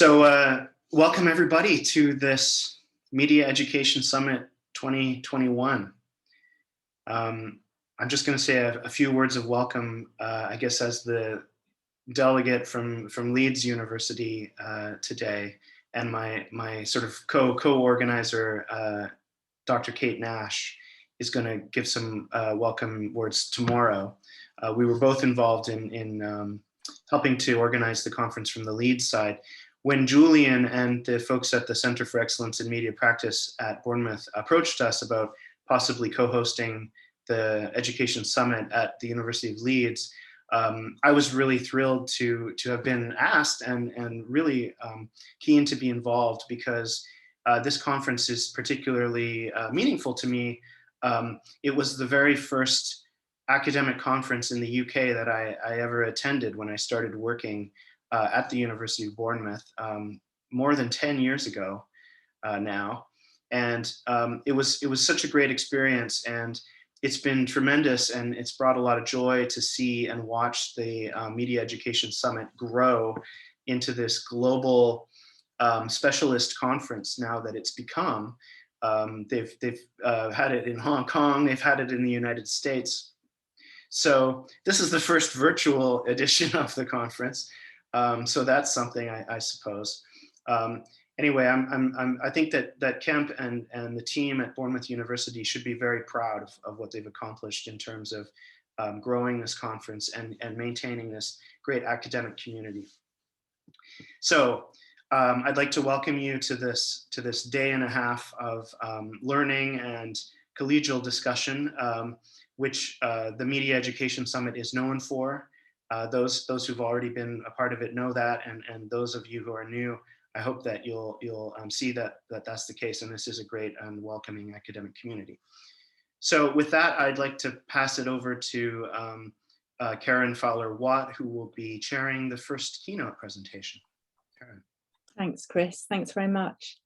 Welcome everybody to this Media Education Summit 2021. I'm just going to say a few words of welcome, I guess, as the delegate from Leeds University today, and my sort of co-organizer, Dr. Kate Nash, is going to give some welcome words tomorrow. We were both involved in helping to organize the conference from the Leeds side. When Julian and the folks at the Center for Excellence in Media Practice at Bournemouth approached us about possibly co-hosting the Education Summit at the University of Leeds, I was really thrilled to have been asked and really keen to be involved, because this conference is particularly meaningful to me. It was the very first academic conference in the UK that I ever attended when I started working at the University of Bournemouth more than 10 years ago now. And it was such a great experience, and it's been tremendous, and it's brought a lot of joy to see and watch the Media Education Summit grow into this global specialist conference now that it's become. They've had it in Hong Kong, they've had it in the United States. So this is the first virtual edition of the conference. So that's something, I suppose. Anyway, I think that CEMP and the team at Bournemouth University should be very proud of what they've accomplished in terms of growing this conference and maintaining this great academic community. So I'd like to welcome you to this day and a half of learning and collegial discussion, which the Media Education Summit is known for. Those who've already been a part of it know that, and those of you who are new, I hope that you'll see that that's the case, and this is a great and welcoming academic community. So with that, I'd like to pass it over to Karen Fowler-Watt, who will be chairing the first keynote presentation. Karen. Thanks, Chris. Thanks very much.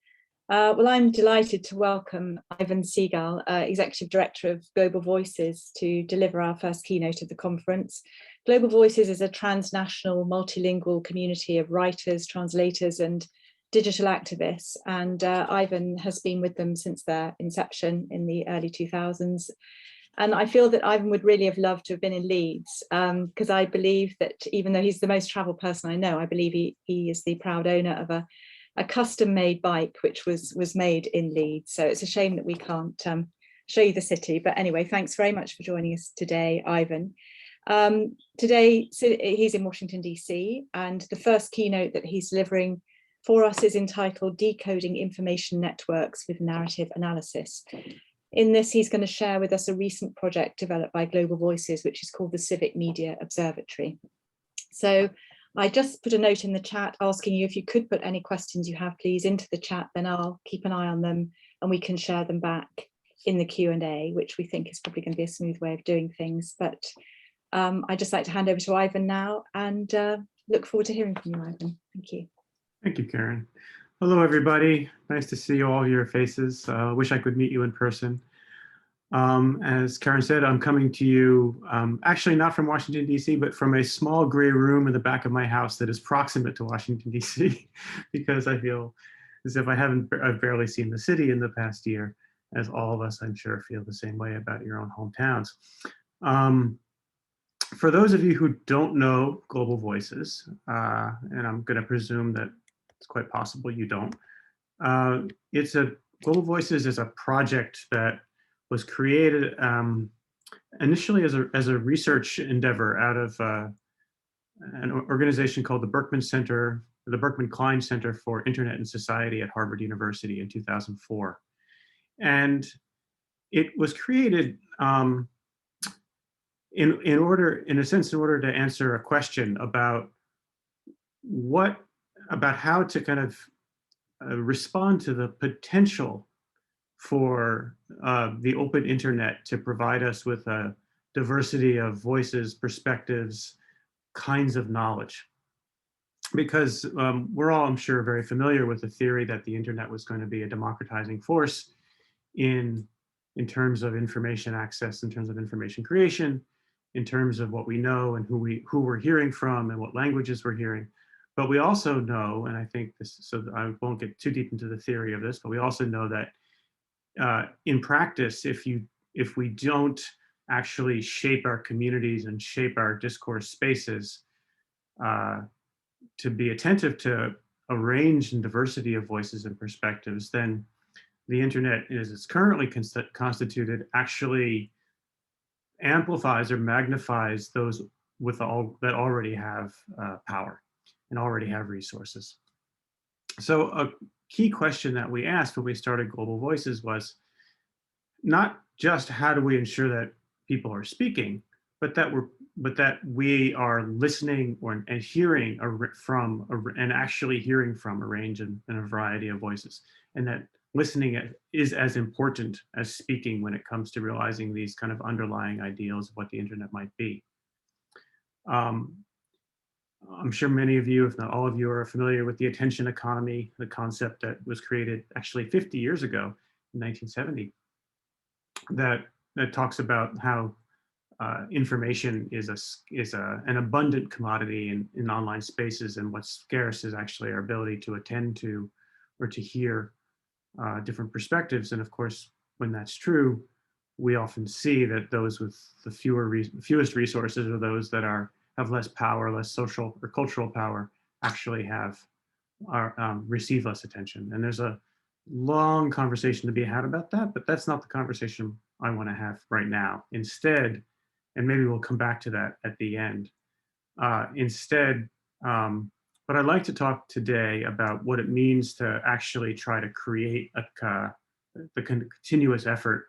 Well, I'm delighted to welcome Ivan SIgal, Executive Director of Global Voices, to deliver our first keynote of the conference. Global Voices is a transnational, multilingual community of writers, translators, and digital activists. And Ivan has been with them since their inception in the early 2000s. And I feel that Ivan would really have loved to have been in Leeds, because I believe that even though he's the most traveled person I know, I believe he is the proud owner of a custom-made bike which was made in Leeds. So it's a shame that we can't show you the city. But anyway, thanks very much for joining us today, Ivan. Today he's in Washington, DC, and the first keynote that he's delivering for us is entitled Decoding Information Networks with Narrative Analysis. In this, he's going to share with us a recent project developed by Global Voices, which is called the Civic Media Observatory. So I just put a note in the chat asking you if you could put any questions you have, please, into the chat, then I'll keep an eye on them and we can share them back in the Q&A, which we think is probably going to be a smooth way of doing things. But I'd just like to hand over to Ivan now and look forward to hearing from you, Ivan. Thank you. Thank you, Karen. Hello, everybody. Nice to see all your faces. Wish I could meet you in person. As Karen said, I'm coming to you actually not from Washington, D.C., but from a small gray room in the back of my house that is proximate to Washington, D.C., because I feel as if I've barely seen the city in the past year, as all of us, I'm sure, feel the same way about your own hometowns. For those of you who don't know Global Voices, and I'm going to presume that it's quite possible you don't, Global Voices is a project that was created initially as a research endeavor out of an organization called the Berkman Klein Center for Internet and Society at Harvard University in 2004. And it was created in order to answer a question about how to kind of respond to the potential for the open internet to provide us with a diversity of voices, perspectives, kinds of knowledge. Because we're all, I'm sure, very familiar with the theory that the internet was going to be a democratizing force in terms of information access, in terms of information creation, in terms of what we know and who we're hearing from and what languages we're hearing. But we also know, and I think this, so I won't get too deep into the theory of this, but we also know that in practice, if we don't actually shape our communities and shape our discourse spaces uh, to be attentive to a range and diversity of voices and perspectives, then the internet, as it's currently constituted, actually amplifies or magnifies those that already have power and already have resources. So a key question that we asked when we started Global Voices was not just how do we ensure that people are speaking, but that we are listening and hearing and actually hearing from a range and a variety of voices, and that listening is as important as speaking when it comes to realizing these kind of underlying ideals of what the internet might be. I'm sure many of you, if not all of you, are familiar with the attention economy, the concept that was created actually 50 years ago in 1970, that talks about how information is an abundant commodity in online spaces, and what's scarce is actually our ability to attend to or to hear different perspectives. And of course, when that's true, we often see that those with the fewest resources, or those that have less power, less social or cultural power, actually receive less attention. And there's a long conversation to be had about that, but that's not the conversation I want to have right now. Instead, and maybe we'll come back to that at the end. But I'd like to talk today about what it means to actually try to create the continuous effort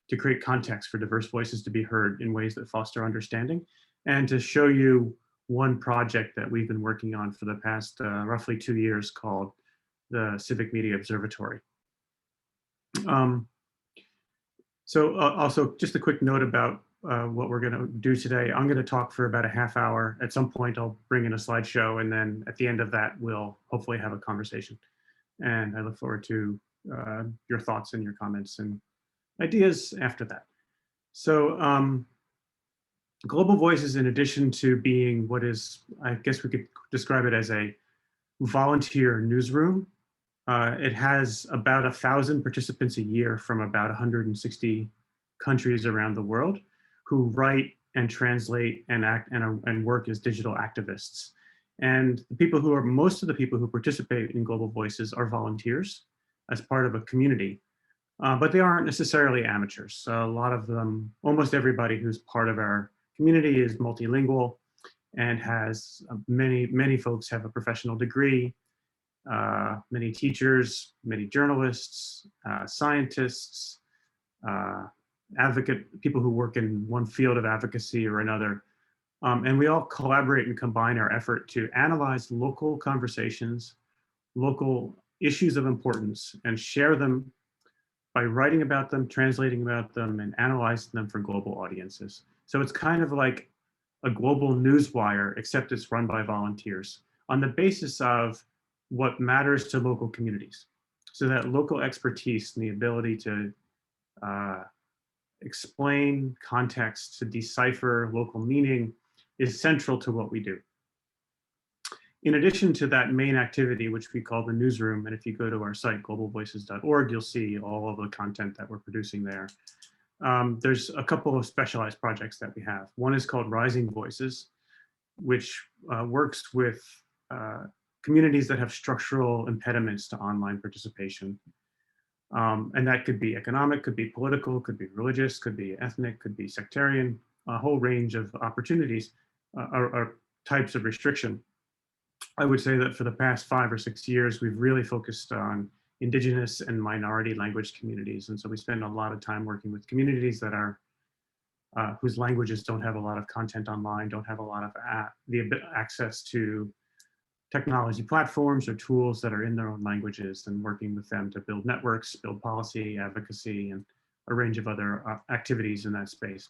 to create context for diverse voices to be heard in ways that foster understanding, and to show you one project that we've been working on for the past roughly 2 years called the Civic Media Observatory. So also just a quick note about what we're going to do today. I'm going to talk for about a half hour. At some point, I'll bring in a slideshow, and then at the end of that, we'll hopefully have a conversation. And I look forward to your thoughts and your comments and ideas after that. So Global Voices, in addition to being what is, I guess we could describe it as a volunteer newsroom, it has about 1,000 participants a year from about 160 countries around the world who write and translate and act and work as digital activists. And most of the people who participate in Global Voices are volunteers as part of a community, but they aren't necessarily amateurs. So a lot of them, almost everybody who's part of our community is multilingual and has many folks have a professional degree. Many teachers, many journalists, scientists, people who work in one field of advocacy or another. And we all collaborate and combine our effort to analyze local conversations, local issues of importance, and share them by writing about them, translating about them, and analyzing them for global audiences. So it's kind of like a global newswire, except it's run by volunteers on the basis of what matters to local communities. So that local expertise and the ability to explain context, to decipher local meaning is central to what we do. In addition to that main activity, which we call the newsroom, and if you go to our site, globalvoices.org, you'll see all of the content that we're producing there. There's a couple of specialized projects that we have. One is called Rising Voices, which works with communities that have structural impediments to online participation. And that could be economic, could be political, could be religious, could be ethnic, could be sectarian, a whole range of opportunities or types of restriction. I would say that for the past 5 or 6 years, we've really focused on Indigenous and minority language communities. And so we spend a lot of time working with communities that are whose languages don't have a lot of content online, don't have a lot of access to technology platforms or tools that are in their own languages, and working with them to build networks, build policy, advocacy, and a range of other activities in that space.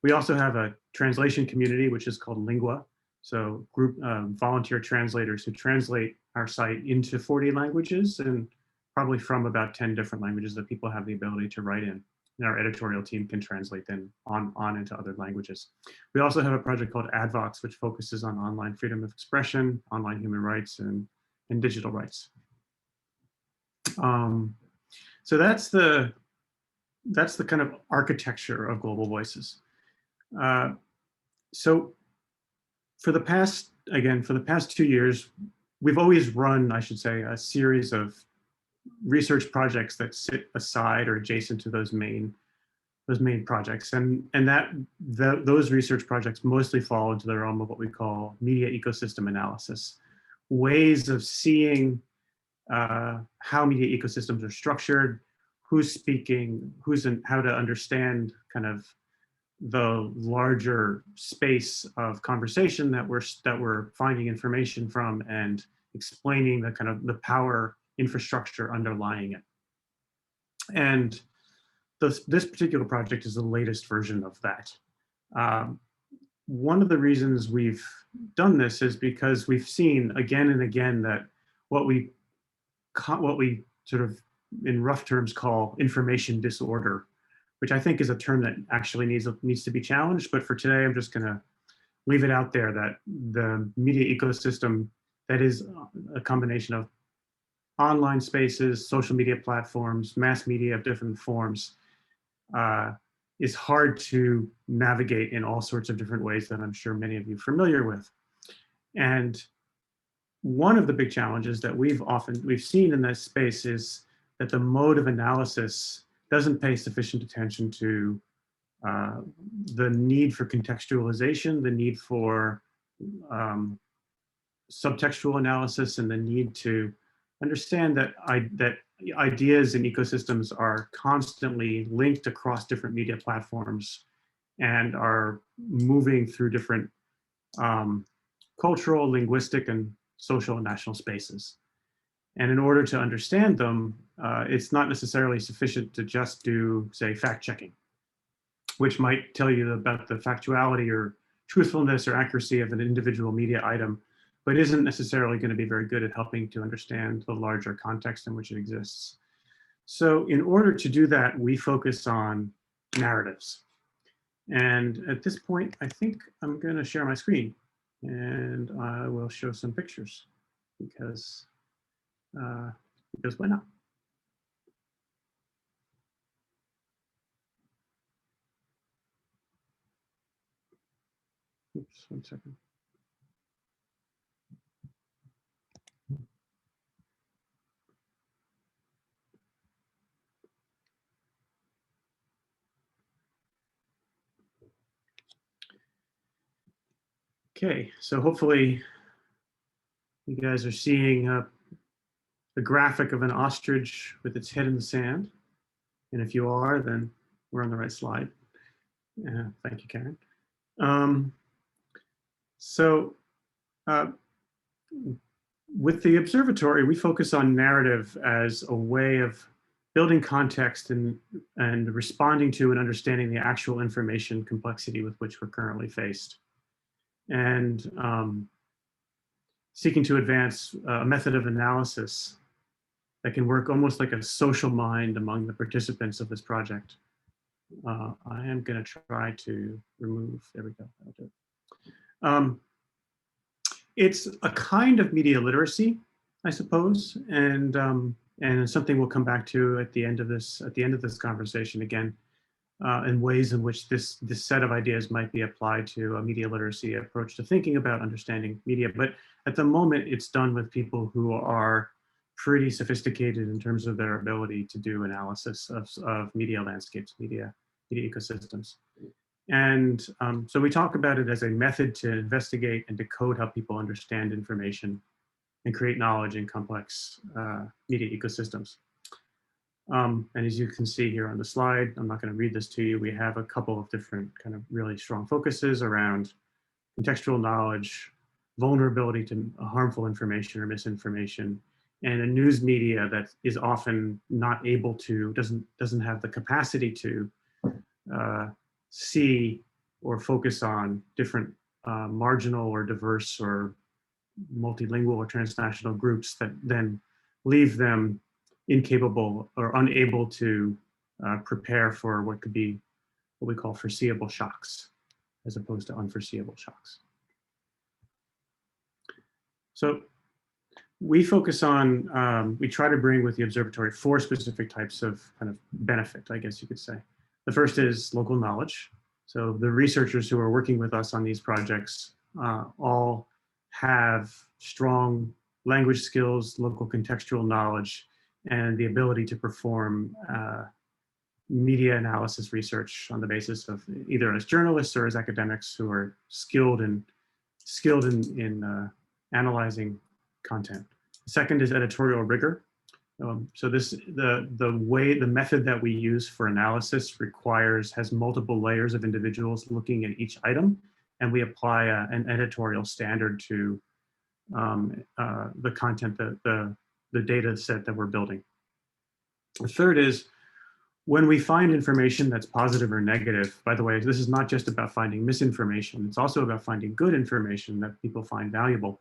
We also have a translation community, which is called Lingua. So group volunteer translators who translate our site into 40 languages, and probably from about 10 different languages that people have the ability to write in. and our editorial team can translate them on into other languages. We also have a project called AdVox, which focuses on online freedom of expression, online human rights, and digital rights. So that's the kind of architecture of Global Voices. So for the past 2 years, we've always run, I should say, a series of research projects that sit aside or adjacent to those main projects, and those research projects mostly fall into the realm of what we call media ecosystem analysis, ways of seeing how media ecosystems are structured, who's speaking, how to understand kind of the larger space of conversation that we're finding information from, and explaining the kind of the power infrastructure underlying it. And this particular project is the latest version of that. One of the reasons we've done this is because we've seen again and again that what we sort of in rough terms call information disorder, which I think is a term that actually needs to be challenged. But for today, I'm just going to leave it out there that the media ecosystem, that is a combination of online spaces, social media platforms, mass media of different forms, is hard to navigate in all sorts of different ways that I'm sure many of you are familiar with. And one of the big challenges that we've seen in this space is that the mode of analysis doesn't pay sufficient attention to the need for contextualization, the need for subtextual analysis, and the need to understand that ideas and ecosystems are constantly linked across different media platforms and are moving through different cultural, linguistic, and social and national spaces. And in order to understand them, it's not necessarily sufficient to just do, say, fact checking, which might tell you about the factuality or truthfulness or accuracy of an individual media item, but isn't necessarily going to be very good at helping to understand the larger context in which it exists. So in order to do that, we focus on narratives. And at this point, I think I'm going to share my screen, and I will show some pictures because why not? Oops, 1 second. Okay, so hopefully you guys are seeing the graphic of an ostrich with its head in the sand. And if you are, then we're on the right slide. Thank you, Karen. With the Observatory, we focus on narrative as a way of building context and responding to and understanding the actual information complexity with which we're currently faced. And seeking to advance a method of analysis that can work almost like a social mind among the participants of this project. I am going to try to remove, there we go, that'll do it. It's a kind of media literacy, I suppose, and something we'll come back to at the end of this conversation again, in ways in which this set of ideas might be applied to a media literacy approach to thinking about understanding media. But at the moment, it's done with people who are pretty sophisticated in terms of their ability to do analysis of media landscapes, media ecosystems. And so we talk about it as a method to investigate and decode how people understand information and create knowledge in complex media ecosystems. And as you can see here on the slide, I'm not going to read this to you. We have a couple of different kind of really strong focuses around contextual knowledge, vulnerability to harmful information or misinformation, and a news media that is often not able to, doesn't have the capacity to see or focus on different marginal or diverse or multilingual or transnational groups that then leave them incapable or unable to prepare for what could be what we call foreseeable shocks, as opposed to unforeseeable shocks. So we focus on, we try to bring with the observatory 4 specific types of kind of benefit, I guess you could say. The first is local knowledge. So the researchers who are working with us on these projects all have strong language skills, local contextual knowledge, and the ability to perform media analysis research on the basis of either as journalists or as academics who are skilled in analyzing content. Second is editorial rigor. So the method that we use for analysis has multiple layers of individuals looking at each item, and we apply an editorial standard to the content, the data set that we're building. The third is when we find information that's positive or negative. By the way, this is not just about finding misinformation, it's also about finding good information that people find valuable.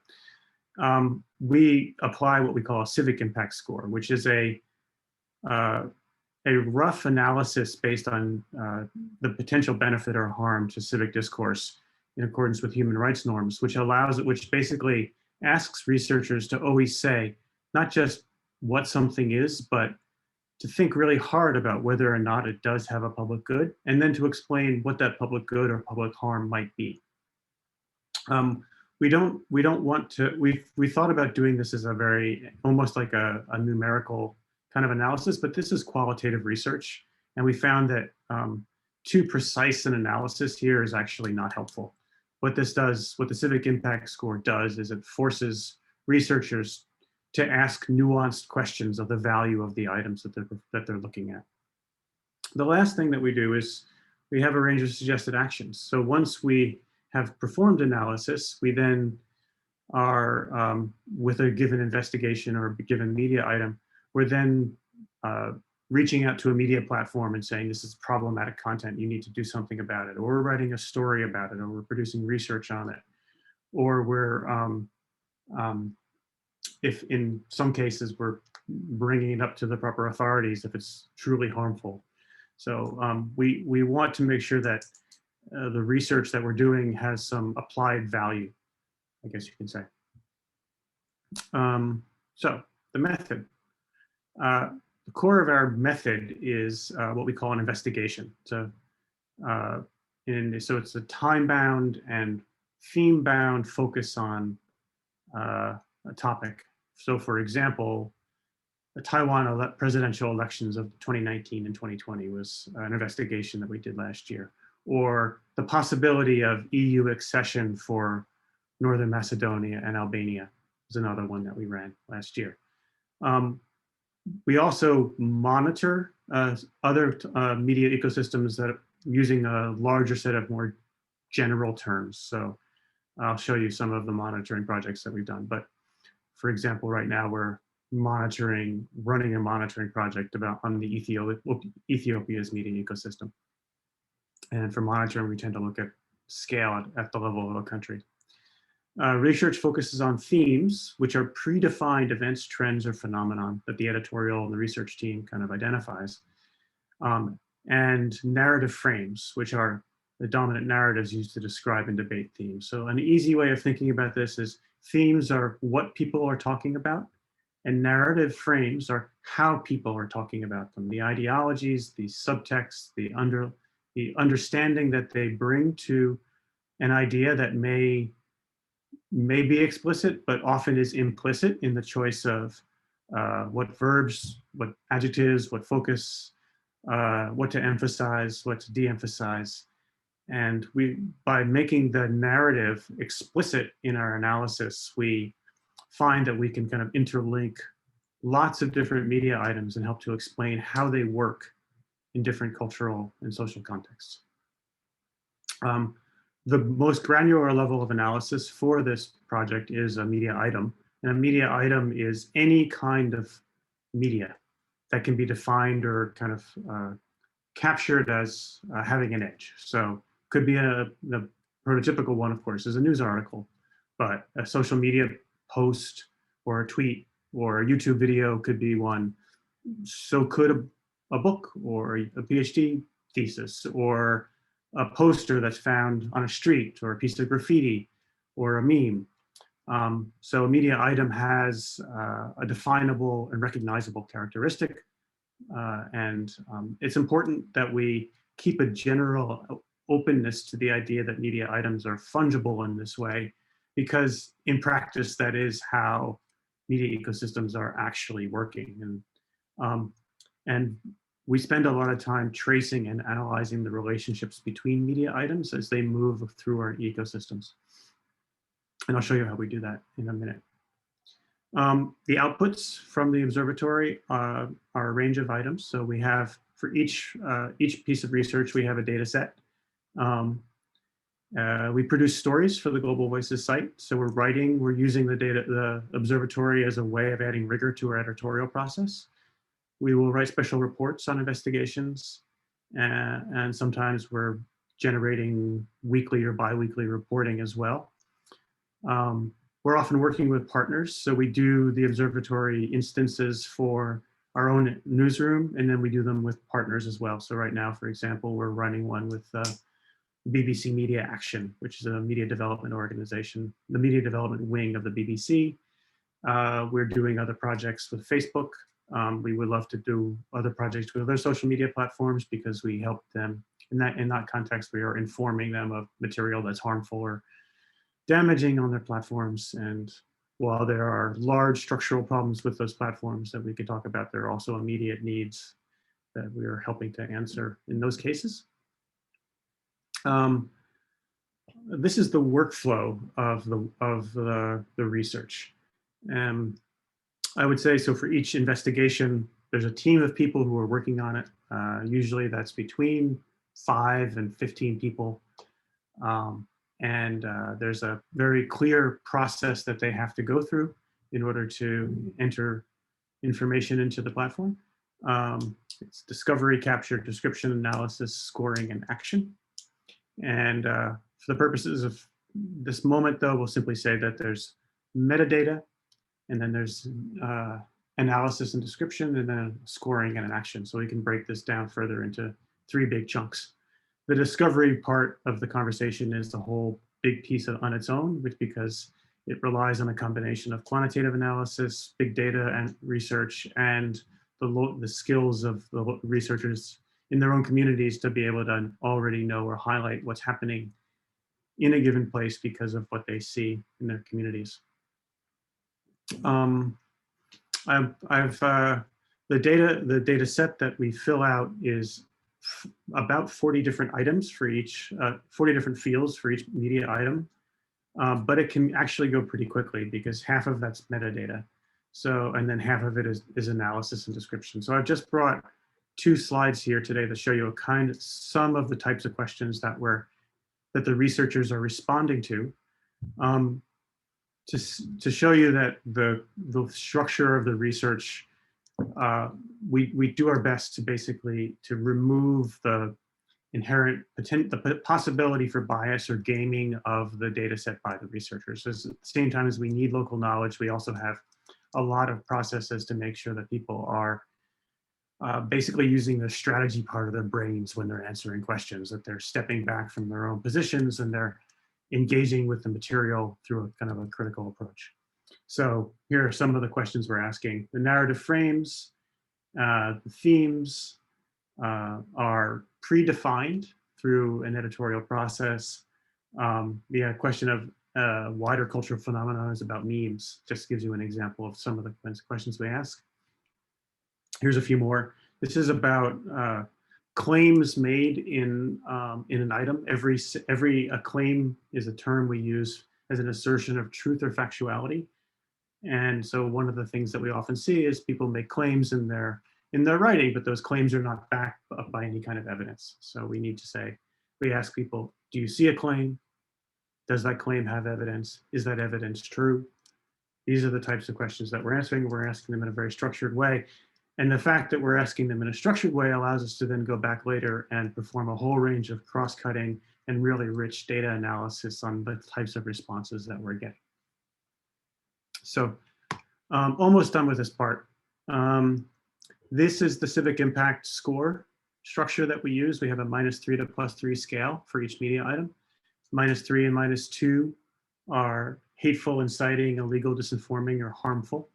We apply what we call a civic impact score, which is a rough analysis based on the potential benefit or harm to civic discourse in accordance with human rights norms, which basically asks researchers to always say, not just what something is, but to think really hard about whether or not it does have a public good, and then to explain what that public good or public harm might be. We don't want to, we thought about doing this as almost like a numerical kind of analysis, but this is qualitative research. And we found that too precise an analysis here is actually not helpful. What the civic impact score does is it forces researchers to ask nuanced questions of the value of the items that they're looking at. The last thing that we do is we have a range of suggested actions. So once we have performed analysis, we then are, with a given investigation or a given media item, we're then reaching out to a media platform and saying, this is problematic content, you need to do something about it, or we're writing a story about it, or we're producing research on it, or we're, if in some cases we're bringing it up to the proper authorities if it's truly harmful. So we want to make sure that the research that we're doing has some applied value, I guess you can say. So the method. The core of our method is what we call an investigation. So, so it's a time-bound and theme-bound focus on a topic. So for example, the Taiwan presidential elections of 2019 and 2020 was an investigation that we did last year. Or the possibility of EU accession for Northern Macedonia and Albania is another one that we ran last year. We also monitor other media ecosystems that are using a larger set of more general terms. So I'll show you some of the monitoring projects that we've done. But for example, right now we're running a monitoring project on the Ethiopia's media ecosystem. And for monitoring, we tend to look at scale at the level of a country. Research focuses on themes, which are predefined events, trends, or phenomenon that the editorial and the research team kind of identifies. And narrative frames, which are the dominant narratives used to describe and debate themes. So an easy way of thinking about this is themes are what people are talking about, and narrative frames are how people are talking about them. The ideologies, the subtext, the understanding that they bring to an idea that may be explicit, but often is implicit in the choice of what verbs, what adjectives, what focus, what to emphasize, what to de-emphasize. And by making the narrative explicit in our analysis, we find that we can kind of interlink lots of different media items and help to explain how they work in different cultural and social contexts. The most granular level of analysis for this project is a media item. And a media item is any kind of media that can be defined or kind of captured as having an edge. So could be the prototypical one, of course, is a news article, but a social media post or a tweet or a YouTube video could be one. So could a book or a PhD thesis or a poster that's found on a street or a piece of graffiti or a meme. So a media item has a definable and recognizable characteristic. And it's important that we keep a general openness to the idea that media items are fungible in this way, because in practice, that is how media ecosystems are actually working. And we spend a lot of time tracing and analyzing the relationships between media items as they move through our ecosystems. And I'll show you how we do that in a minute. The outputs from the observatory are a range of items. So we have, for each piece of research, we have a data set. We produce stories for the Global Voices site. So we're using the observatory as a way of adding rigor to our editorial process. We will write special reports on investigations, and sometimes we're generating weekly or bi-weekly reporting as well. We're often working with partners. So we do the observatory instances for our own newsroom, and then we do them with partners as well. So right now, for example, we're running one with BBC Media Action, which is a media development organization, the media development wing of the BBC. We're doing other projects with Facebook. We would love to do other projects with other social media platforms because we help them in that context. We are informing them of material that's harmful or damaging on their platforms. And while there are large structural problems with those platforms that we could talk about, there are also immediate needs that we are helping to answer in those cases. This is the workflow of the research. I would say, so for each investigation, there's a team of people who are working on it. Usually that's between 5 and 15 people. There's a very clear process that they have to go through in order to enter information into the platform. It's discovery, capture, description, analysis, scoring, and action. And for the purposes of this moment, though, we'll simply say that there's metadata, and then there's analysis and description, and then scoring and an action. So we can break this down further into 3 big chunks. The discovery part of the conversation is the whole big piece on its own, because it relies on a combination of quantitative analysis, big data and research, and the skills of the researchers in their own communities to be able to already know or highlight what's happening in a given place because of what they see in their communities. The data set that we fill out is about 40 different items for each, 40 different fields for each media item, but it can actually go pretty quickly because half of that's metadata. So, and then half of it is analysis and description. So I've just brought 2 slides here today to show you some of the types of questions that the researchers are responding to show you that the structure of the research, we do our best to basically remove the inherent the possibility for bias or gaming of the data set by the researchers. So at the same time as we need local knowledge, we also have a lot of processes to make sure that people are basically using the strategy part of their brains when they're answering questions, that they're stepping back from their own positions and they're engaging with the material through a kind of a critical approach. So here are some of the questions we're asking. The narrative frames, the themes are predefined through an editorial process. The question of wider cultural phenomena is about memes. Just gives you an example of some of the kinds of questions we ask. Here's a few more. This is about claims made in an item. A claim is a term we use as an assertion of truth or factuality. And so one of the things that we often see is people make claims in their writing, but those claims are not backed up by any kind of evidence. So we need to say, we ask people, do you see a claim? Does that claim have evidence? Is that evidence true? These are the types of questions that we're answering. We're asking them in a very structured way. And the fact that we're asking them in a structured way allows us to then go back later and perform a whole range of cross-cutting and really rich data analysis on the types of responses that we're getting. So almost done with this part. This is the civic impact score structure that we use. We have a -3 to +3 scale for each media item. -3 and -2 are hateful, inciting, illegal, disinforming, or harmful.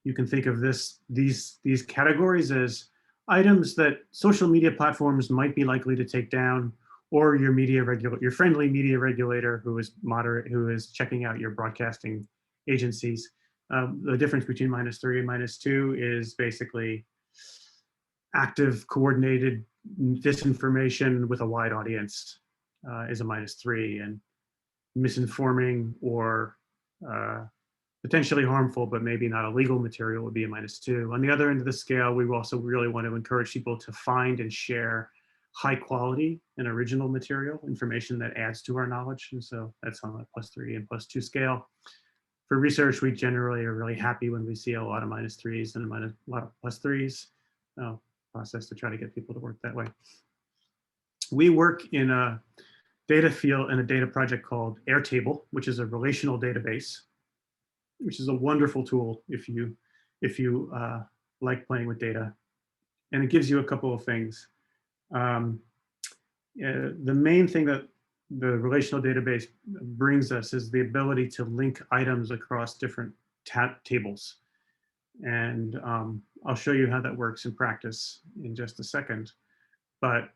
You can think of these categories as items that social media platforms might be likely to take down, or your friendly media regulator who is checking out your broadcasting agencies. The difference between -3 and -2 is basically active, coordinated disinformation with a wide audience is a -3, and misinforming or potentially harmful, but maybe not illegal material would be a -2. On the other end of the scale, we also really want to encourage people to find and share high quality and original material, information that adds to our knowledge. And so that's on a +3 and +2 scale. For research, we generally are really happy when we see a lot of -3s and a lot of +3s. Process to try to get people to work that way. We work in a data field in a data project called Airtable, which is a relational database, which is a wonderful tool if you like playing with data. And it gives you a couple of things. The main thing that the relational database brings us is the ability to link items across different tables. And I'll show you how that works in practice in just a second. But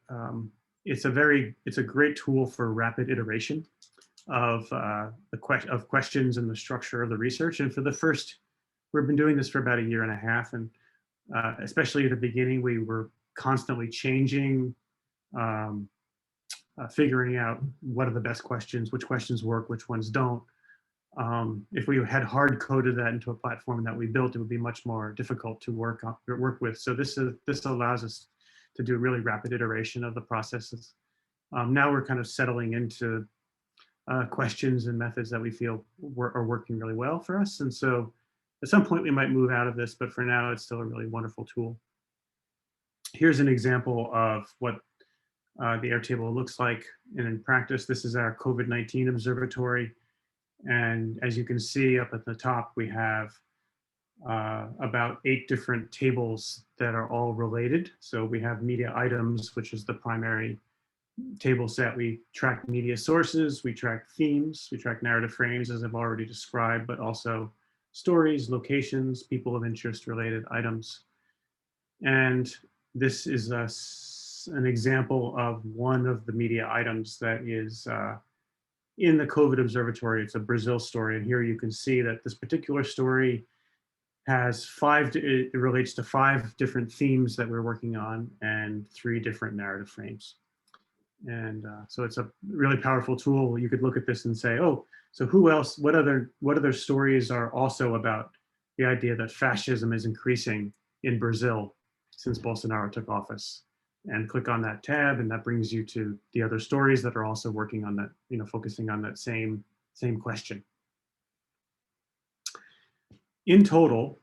it's a great tool for rapid iteration of questions and the structure of the research. And we've been doing this for about 1.5 years, and especially at the beginning, we were constantly changing, figuring out what are the best questions, which questions work, which ones don't. If we had hard coded that into a platform that we built, it would be much more difficult to work with. So this allows us to do really rapid iteration of the processes. Now we're kind of settling into questions and methods that we feel are working really well for us. And so at some point we might move out of this, but for now it's still a really wonderful tool. Here's an example of what the Airtable looks like in practice. This is our COVID-19 Observatory. And as you can see up at the top, we have about 8 different tables that are all related. So we have media items, which is the primary table set. We track media sources, we track themes, we track narrative frames, as I've already described, but also stories, locations, people of interest related items. And this is an example of one of the media items that is in the COVID Observatory. It's a Brazil story. And here you can see that this particular story has it relates to 5 different themes that we're working on and 3 different narrative frames. And so it's a really powerful tool. You could look at this and say, oh, so who else, what other stories are also about the idea that fascism is increasing in Brazil since Bolsonaro took office? And click on that tab, and that brings you to the other stories that are also working on that, focusing on that same question. In total,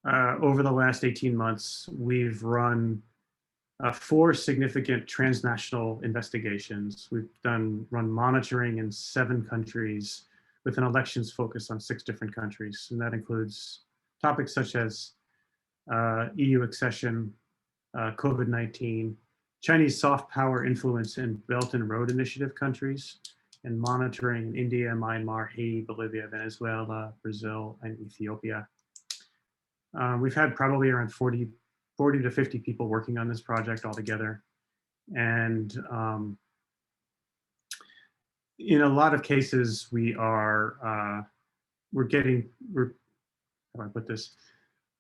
over the last 18 months, we've run 4 significant transnational investigations. We've run monitoring in 7 countries with an elections focus on 6 different countries. And that includes topics such as EU accession, COVID-19, Chinese soft power influence in Belt and Road Initiative countries, and monitoring in India, Myanmar, Haiti, Bolivia, Venezuela, Brazil, and Ethiopia. We've had probably around 40 to 50 people working on this project altogether. And in a lot of cases, how do I put this?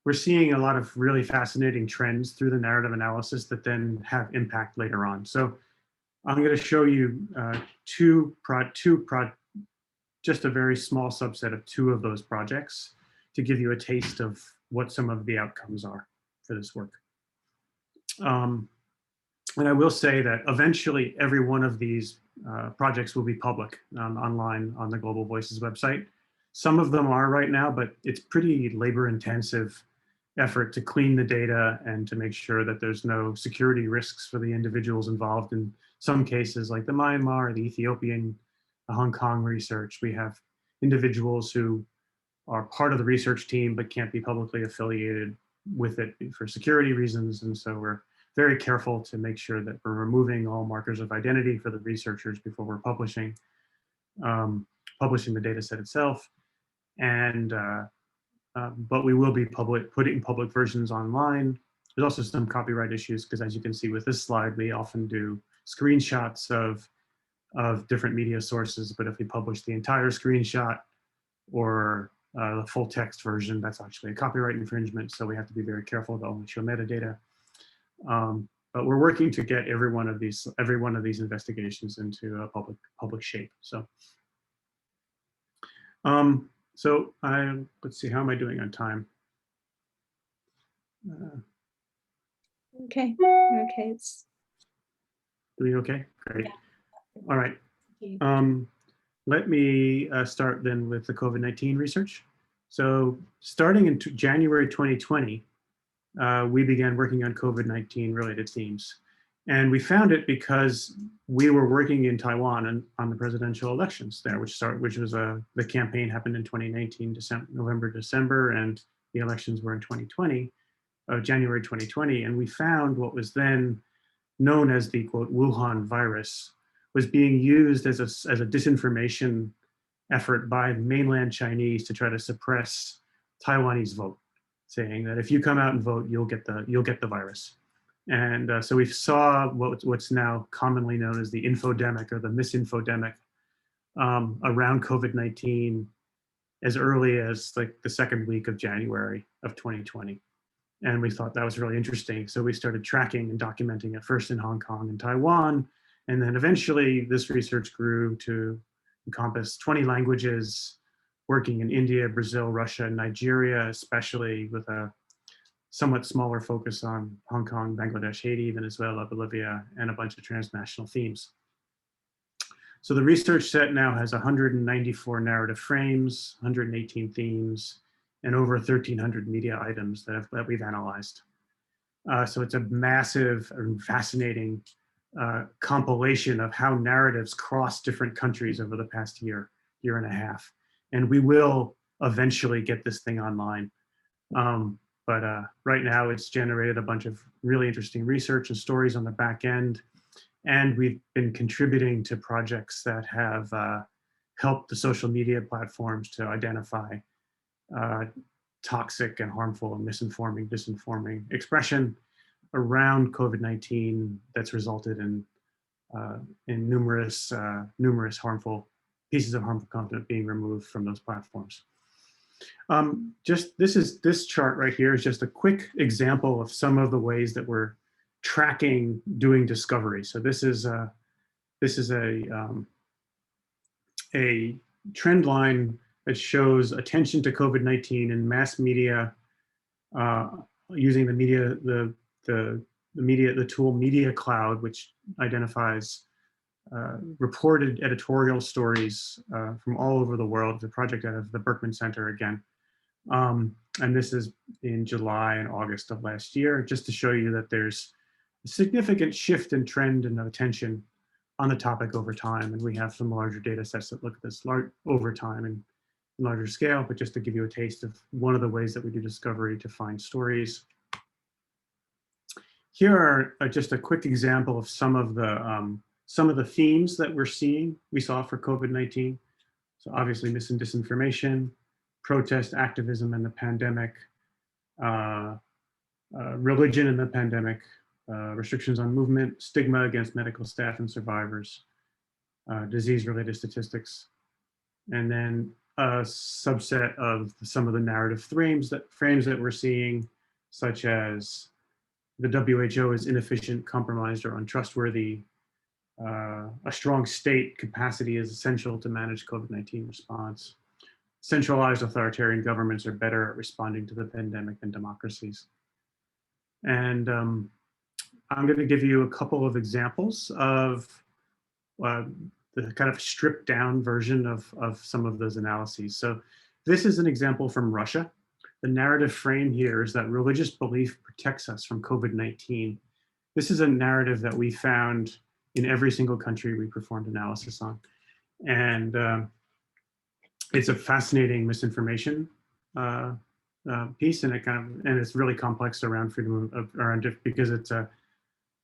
We're seeing a lot of really fascinating trends through the narrative analysis that then have impact later on. So I'm going to show you just a very small subset of 2 of those projects to give you a taste of what some of the outcomes are for this work. And I will say that eventually every one of these projects will be public online on the Global Voices website. Some of them are right now, but it's pretty labor intensive effort to clean the data and to make sure that there's no security risks for the individuals involved. In some cases, like the Myanmar, the Ethiopian, the Hong Kong research, we have individuals who are part of the research team but can't be publicly affiliated with it for security reasons. And so we're very careful to make sure that we're removing all markers of identity for the researchers before we're publishing the data set itself. And but we will be putting public versions online. There's also some copyright issues because, as you can see with this slide, we often do screenshots of different media sources. But if we publish the entire screenshot or the full text version, that's actually a copyright infringement. So we have to be very careful to only show metadata. But we're working to get every one of these investigations into a public shape. So. Let's see, how am I doing on time? Okay. It's doing okay? Great. Yeah. All right. Let me start then with the COVID-19 research. So starting in January 2020, we began working on COVID-19 related themes. And we found it because we were working in Taiwan on the presidential elections there, which was the campaign happened in 2019, November, December, and the elections were in 2020, January 2020. And we found what was then known as the quote Wuhan virus was being used as a disinformation effort by mainland Chinese to try to suppress Taiwanese vote, saying that if you come out and vote, you'll get the virus. And so we saw what's now commonly known as the infodemic or the misinfodemic around COVID-19 as early as like the second week of January of 2020. And we thought that was really interesting. So we started tracking and documenting it first in Hong Kong and Taiwan. And then eventually this research grew to encompass 20 languages, working in India, Brazil, Russia, Nigeria, especially with a somewhat smaller focus on Hong Kong, Bangladesh, Haiti, Venezuela, Bolivia, and a bunch of transnational themes. So the research set now has 194 narrative frames, 118 themes, and over 1,300 media items that we've analyzed. So it's a massive and fascinating compilation of how narratives cross different countries over the past year and a half. And we will eventually get this thing online. But right now it's generated a bunch of really interesting research and stories on the back end. And we've been contributing to projects that have helped the social media platforms to identify toxic and harmful and misinforming, disinforming expression around COVID-19 that's resulted in numerous harmful pieces of harmful content being removed from those platforms. This chart right here is just a quick example of some of the ways that we're tracking doing discovery. So this is a trend line that shows attention to COVID-19 in mass media using the tool Media Cloud, which identifies reported editorial stories from all over the world. It's a project out of the Berkman Center again. And this is in July and August of last year, just to show you that there's a significant shift in trend and attention on the topic over time. And we have some larger data sets that look at this over time and larger scale, but just to give you a taste of one of the ways that we do discovery to find stories. Here are just a quick example of some of the themes that we saw for COVID-19. So obviously mis and disinformation, protest, activism, and the pandemic, religion and the pandemic, restrictions on movement, stigma against medical staff and survivors, disease-related statistics, and then a subset of some of the narrative frames that we're seeing, such as the WHO is inefficient, compromised, or untrustworthy. A strong state capacity is essential to manage COVID-19 response. Centralized authoritarian governments are better at responding to the pandemic than democracies. And I'm going to give you a couple of examples of the kind of stripped down version of some of those analyses. So this is an example from Russia. The narrative frame here is that religious belief protects us from COVID-19. This is a narrative that we found in every single country we performed analysis on. And it's a fascinating misinformation piece, and it's really complex around freedom because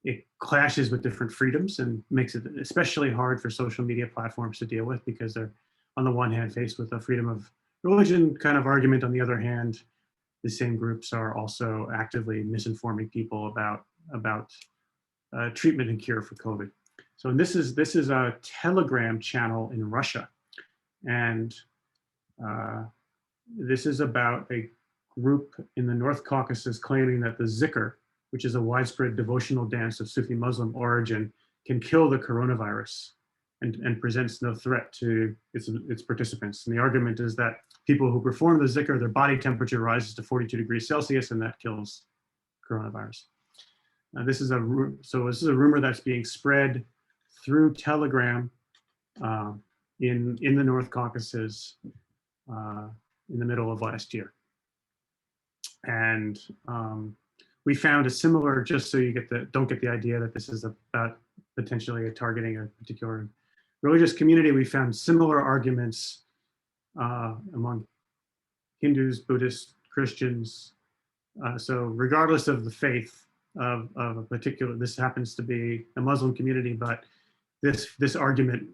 it clashes with different freedoms and makes it especially hard for social media platforms to deal with, because they're on the one hand faced with a freedom of religion kind of argument. On the other hand, the same groups are also actively misinforming people about treatment and cure for COVID. So this is a Telegram channel in Russia, and this is about a group in the North Caucasus claiming that the zikr, which is a widespread devotional dance of Sufi Muslim origin, can kill the coronavirus and presents no threat to its participants. And the argument is that people who perform the zikr, their body temperature rises to 42 degrees Celsius, and that kills coronavirus. This is a rumor that's being spread through Telegram in the North Caucasus in the middle of last year. And we found a similar, just so you don't get the idea that this is about potentially targeting a particular religious community, we found similar arguments among Hindus, Buddhists, Christians. So regardless of the faith of a particular, this happens to be a Muslim community, but this argument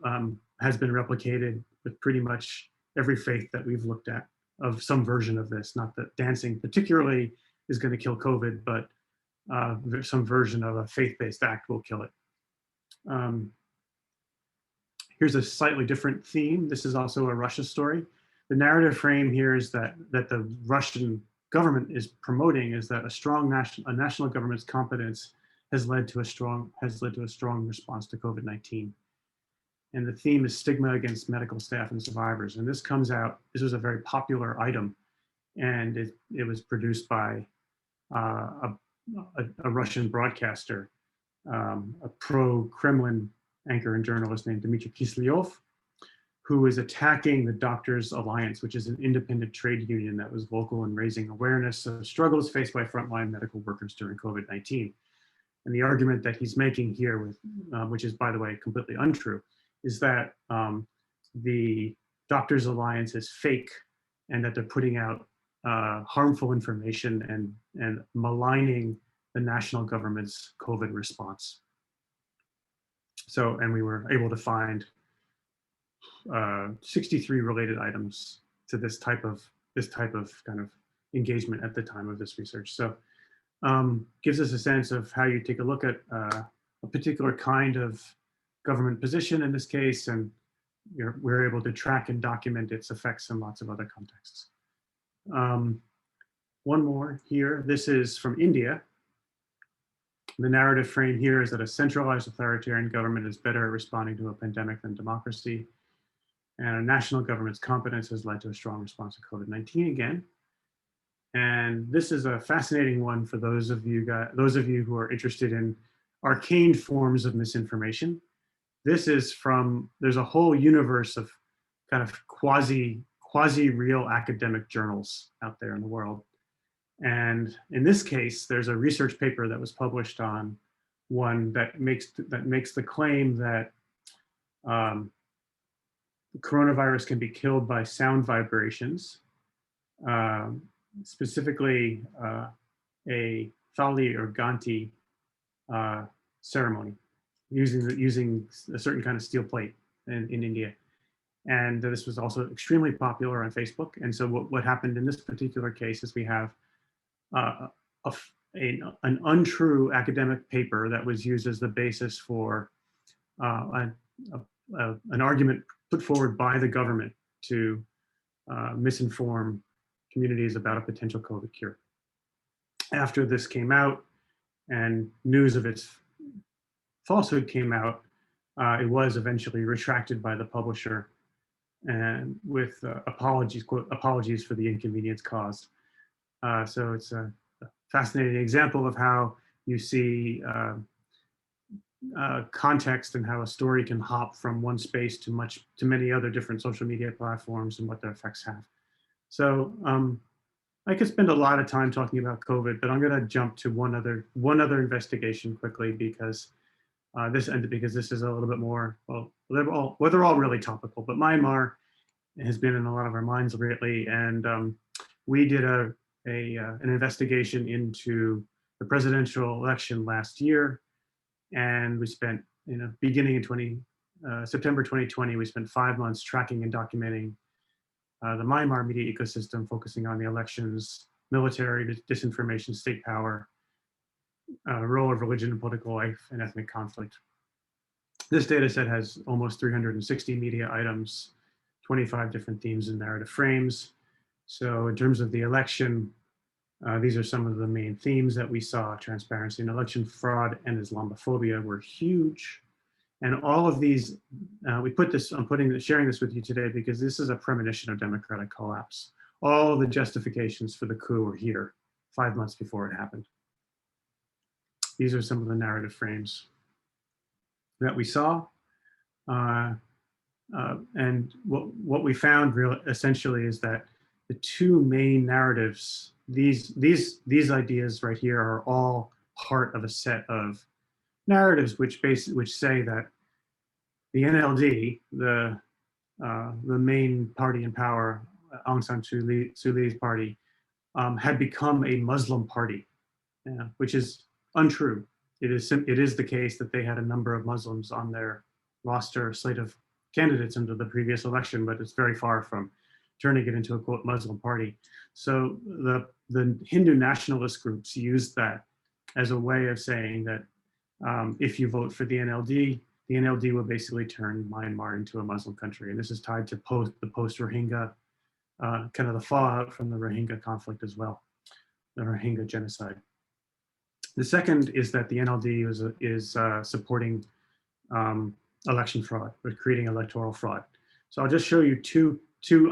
has been replicated with pretty much every faith that we've looked at of some version of this. Not that dancing particularly is going to kill COVID, but some version of a faith-based act will kill it. Here's a slightly different theme. This is also a Russia story. The narrative frame here is that the Russian government is promoting is that a national government's competence has led to a strong response to COVID-19. And the theme is stigma against medical staff and survivors. And this was a very popular item, and it was produced by a Russian broadcaster, a pro-Kremlin anchor and journalist named Dmitry Kiselyov, who is attacking the Doctors Alliance, which is an independent trade union that was vocal in raising awareness of struggles faced by frontline medical workers during COVID-19. And the argument that he's making here, which is, by the way, completely untrue, is that the Doctors Alliance is fake, and that they're putting out harmful information and maligning the national government's COVID response. So, and we were able to find 63 related items to this type of kind of engagement at the time of this research. So gives us a sense of how you take a look at a particular kind of government position in this case, and we're able to track and document its effects in lots of other contexts. One more here. This is from India. The narrative frame here is that a centralized authoritarian government is better at responding to a pandemic than democracy. And a national government's competence has led to a strong response to COVID-19 again. And this is a fascinating one for those of you who are interested in arcane forms of misinformation. This is there's a whole universe of kind of quasi-real academic journals out there in the world. And in this case, there's a research paper that was published on one that makes the claim that coronavirus can be killed by sound vibrations, specifically a Thali or Ganti ceremony using a certain kind of steel plate in India. And this was also extremely popular on Facebook. And so what happened in this particular case is we have an untrue academic paper that was used as the basis for an argument put forward by the government to misinform communities about a potential COVID cure. After this came out and news of its falsehood came out, it was eventually retracted by the publisher, and with apologies for the inconvenience caused. So it's a fascinating example of how you see context and how a story can hop from one space to many other different social media platforms and what their effects have. So I could spend a lot of time talking about COVID, but I'm going to jump to one other investigation quickly because this is a little bit more, well, they're all really topical, but Myanmar has been in a lot of our minds lately, and we did a an investigation into the presidential election last year. And we spent, beginning in September 2020, we spent 5 months tracking and documenting the Myanmar media ecosystem, focusing on the elections, military, disinformation, state power, role of religion in political life, and ethnic conflict. This data set has almost 360 media items, 25 different themes and narrative frames. So in terms of the election, these are some of the main themes that we saw. Transparency and election fraud and Islamophobia were huge. And all of these, we put this, I'm sharing this with you today because this is a premonition of democratic collapse. All of the justifications for the coup were here 5 months before it happened. These are some of the narrative frames that we saw. And what we found essentially is that the two main narratives, these ideas right here are all part of a set of narratives which say that the NLD, the main party in power, Aung San Suu Kyi's party, had become a Muslim party, which is untrue. It is the case that they had a number of Muslims on their roster slate of candidates into the previous election, but it's very far from turning it into a quote Muslim party. So the Hindu nationalist groups used that as a way of saying that if you vote for the NLD will basically turn Myanmar into a Muslim country. And this is tied to the post-Rohingya, kind of the fallout from the Rohingya conflict as well, the Rohingya genocide. The second is that the NLD is supporting election fraud, or creating electoral fraud. So I'll just show you two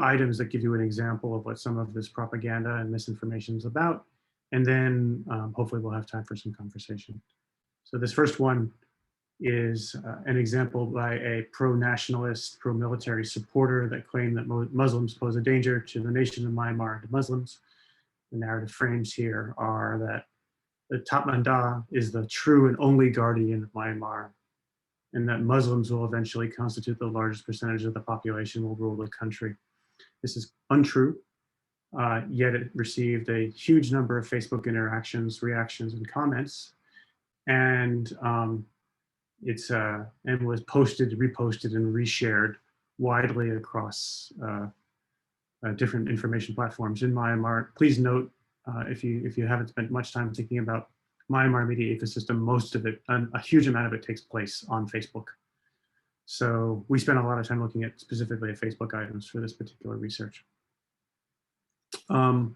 items that give you an example of what some of this propaganda and misinformation is about. And then hopefully we'll have time for some conversation. So this first one is an example by a pro-nationalist, pro-military supporter that claimed that Muslims pose a danger to the nation of Myanmar and to Muslims. The narrative frames here are that the Tatmadaw is the true and only guardian of Myanmar, and that Muslims will eventually constitute the largest percentage of the population, will rule the country. This is untrue, yet it received a huge number of Facebook interactions, reactions, and comments, and and was posted, reposted, and reshared widely across different information platforms in Myanmar. Please note, if you haven't spent much time thinking about Myanmar media ecosystem, most of it, a huge amount of it takes place on Facebook. So we spent a lot of time looking at specifically at Facebook items for this particular research. The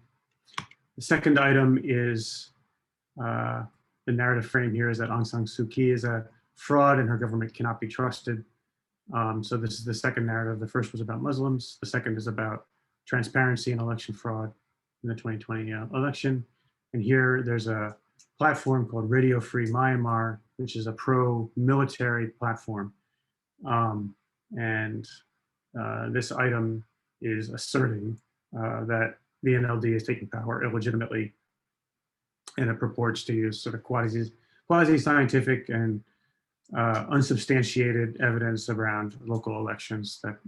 second item is the narrative frame here is that Aung San Suu Kyi is a fraud and her government cannot be trusted. So this is the second narrative. The first was about Muslims. The second is about transparency and election fraud in the 2020 election. And here there's a platform called Radio Free Myanmar, which is a pro-military platform. This item is asserting that the NLD is taking power illegitimately, and it purports to use sort of quasi-scientific and unsubstantiated evidence around local elections that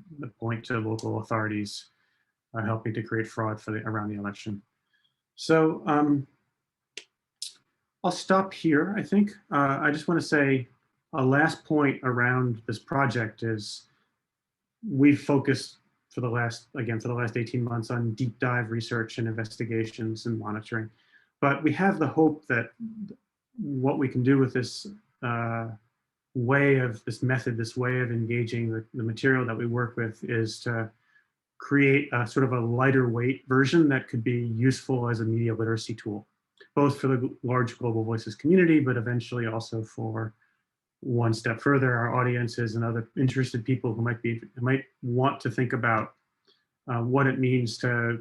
point to local authorities helping to create fraud around the election. So I'll stop here, I think. I just want to say a last point around this project is we've focused for the last 18 months on deep dive research and investigations and monitoring. But we have the hope that what we can do with this way of engaging the material that we work with is to create a sort of a lighter weight version that could be useful as a media literacy tool, both for the large Global Voices community, but eventually also for one step further, our audiences and other interested people who might want to think about what it means to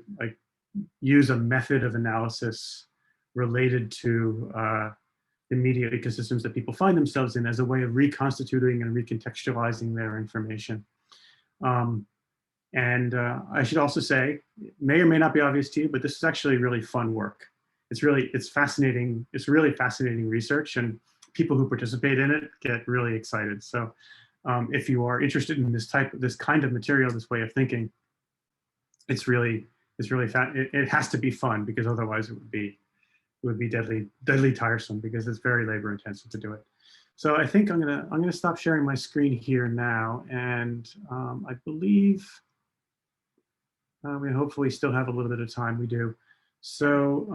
use a method of analysis related to the media ecosystems that people find themselves in as a way of reconstituting and recontextualizing their information. I should also say, it may or may not be obvious to you, but this is actually really fun work. It's fascinating. It's really fascinating research, and people who participate in it get really excited. So if you are interested in this kind of material, this way of thinking, it's really it's really it has to be fun, because otherwise it would be deadly tiresome, because it's very labor intensive to do it. So I think I'm gonna stop sharing my screen here now, and I believe we hopefully still have a little bit of time. We do. So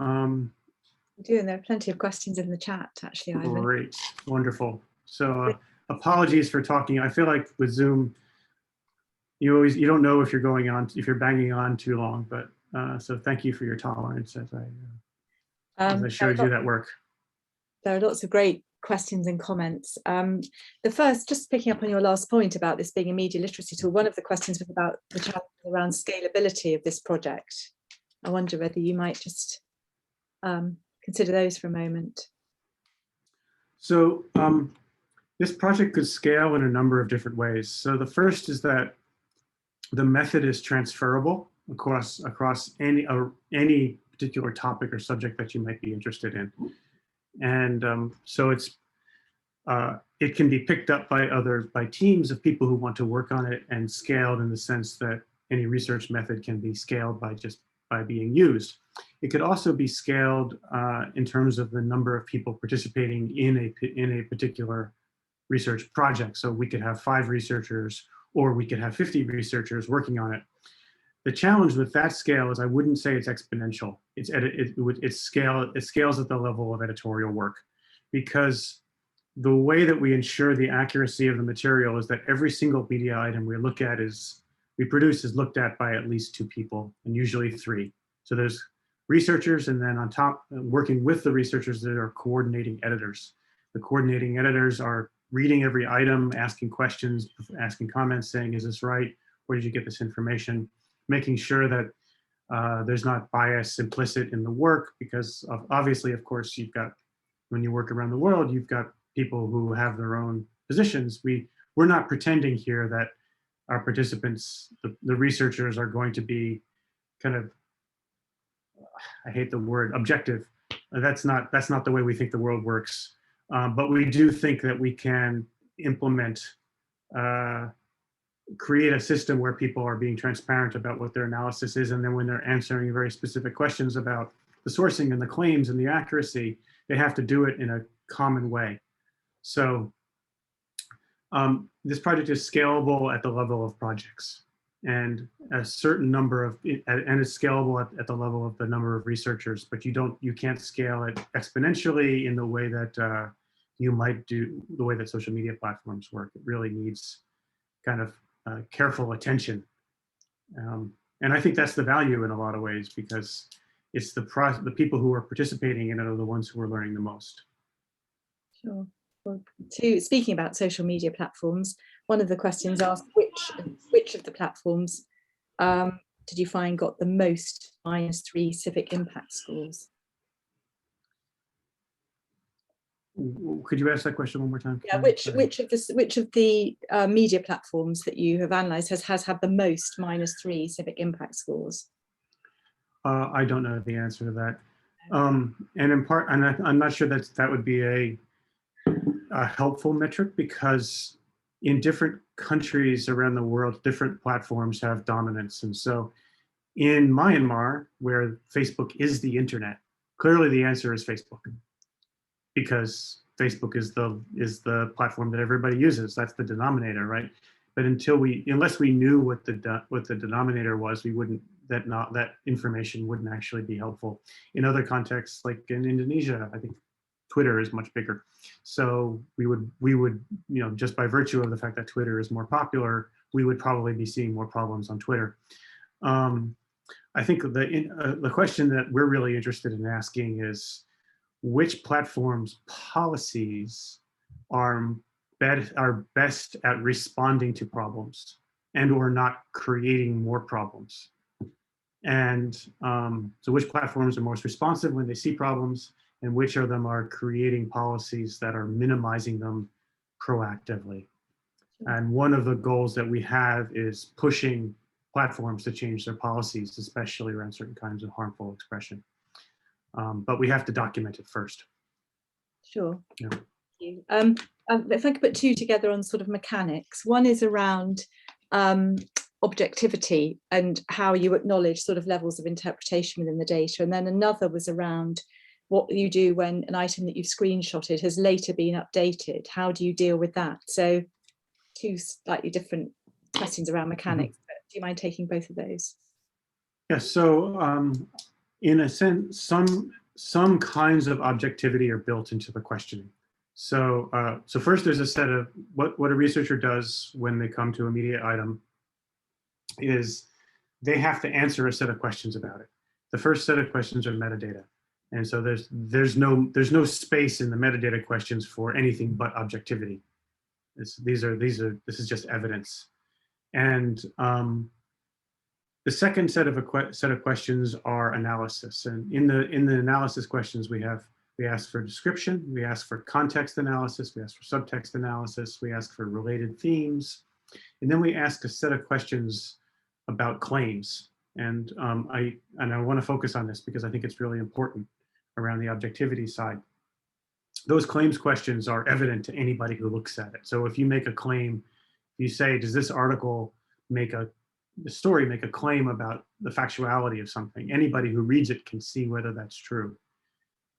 We do, and there are plenty of questions in the chat, actually, Ivan. great, wonderful. So apologies for talking. I feel like with Zoom, you don't know if you're banging on too long, but so thank you for your tolerance as I showed you that work. There are lots of great questions and comments. The first, just picking up on your last point about this being a media literacy tool, one of the questions was about the challenge around scalability of this project. I wonder whether you might just consider those for a moment. So this project could scale in a number of different ways. So the first is that the method is transferable across any particular topic or subject that you might be interested in. And so it can be picked up by teams of people who want to work on it, and scaled in the sense that any research method can be scaled by being used. It could also be scaled in terms of the number of people participating in a particular research project. So we could have 5 researchers, or we could have 50 researchers working on it. The challenge with that scale is I wouldn't say it's exponential. It scales at the level of editorial work, because the way that we ensure the accuracy of the material is that every single media item we produce is looked at by at least 2 people, and usually 3. So there's researchers, and then on top, working with the researchers, that are coordinating editors. The coordinating editors are reading every item, asking questions, asking comments, saying, is this right? Where did you get this information? Making sure that there's not bias implicit in the work, because obviously, of course, when you work around the world, you've got people who have their own positions. We're not pretending here that our participants, the researchers, are going to be kind of, I hate the word, objective. That's not the way we think the world works. But we do think that we can implement, create a system where people are being transparent about what their analysis is, and then when they're answering very specific questions about the sourcing and the claims and the accuracy, they have to do it in a common way. So this project is scalable at the level of projects, and a certain number of, and it's scalable at the level of the number of researchers, but you can't scale it exponentially in the way that you might do, the way that social media platforms work. It really needs kind of careful attention. And I think that's the value in a lot of ways, because it's the people who are participating in it are the ones who are learning the most. Sure. Well, speaking about social media platforms, one of the questions asked, which of the platforms did you find got the most -3 civic impact scores? Could you ask that question one more time? Yeah, which of the media platforms that you have analysed has had the most -3 civic impact scores? I don't know the answer to that, and in part, I'm not sure that would be a helpful metric, because in different countries around the world, different platforms have dominance. And so in Myanmar, where Facebook is the internet, clearly the answer is Facebook, because Facebook is the platform that everybody uses. That's the denominator, right? But unless we knew what the denominator was, that information wouldn't actually be helpful. In other contexts, like in Indonesia, I think Twitter is much bigger. So we would, just by virtue of the fact that Twitter is more popular, we would probably be seeing more problems on Twitter. I think the question that we're really interested in asking is, which platforms' policies are best at responding to problems and or not creating more problems? And so which platforms are most responsive when they see problems, and which of them are creating policies that are minimizing them proactively? And one of the goals that we have is pushing platforms to change their policies, especially around certain kinds of harmful expression. But we have to document it first. Sure. Yeah. Thank you. If I could put 2 together on sort of mechanics. One is around objectivity and how you acknowledge sort of levels of interpretation within the data. And then another was around what you do when an item that you've screenshotted has later been updated. How do you deal with that? So two slightly different questions around mechanics, but do you mind taking both of those? Yes, so in a sense, some kinds of objectivity are built into the questioning. So so first there's a set of what a researcher does when they come to a media item is they have to answer a set of questions about it. The first set of questions are metadata. And so there's no space in the metadata questions for anything but objectivity. This is just evidence. And the second set of questions are analysis. And in the analysis questions we ask for description, we ask for context analysis, we ask for subtext analysis, we ask for related themes, and then we ask a set of questions about claims. And I want to focus on this because I think it's really important around the objectivity side. Those claims questions are evident to anybody who looks at it. So if you make a claim, you say, does this article the story make a claim about the factuality of something? Anybody who reads it can see whether that's true.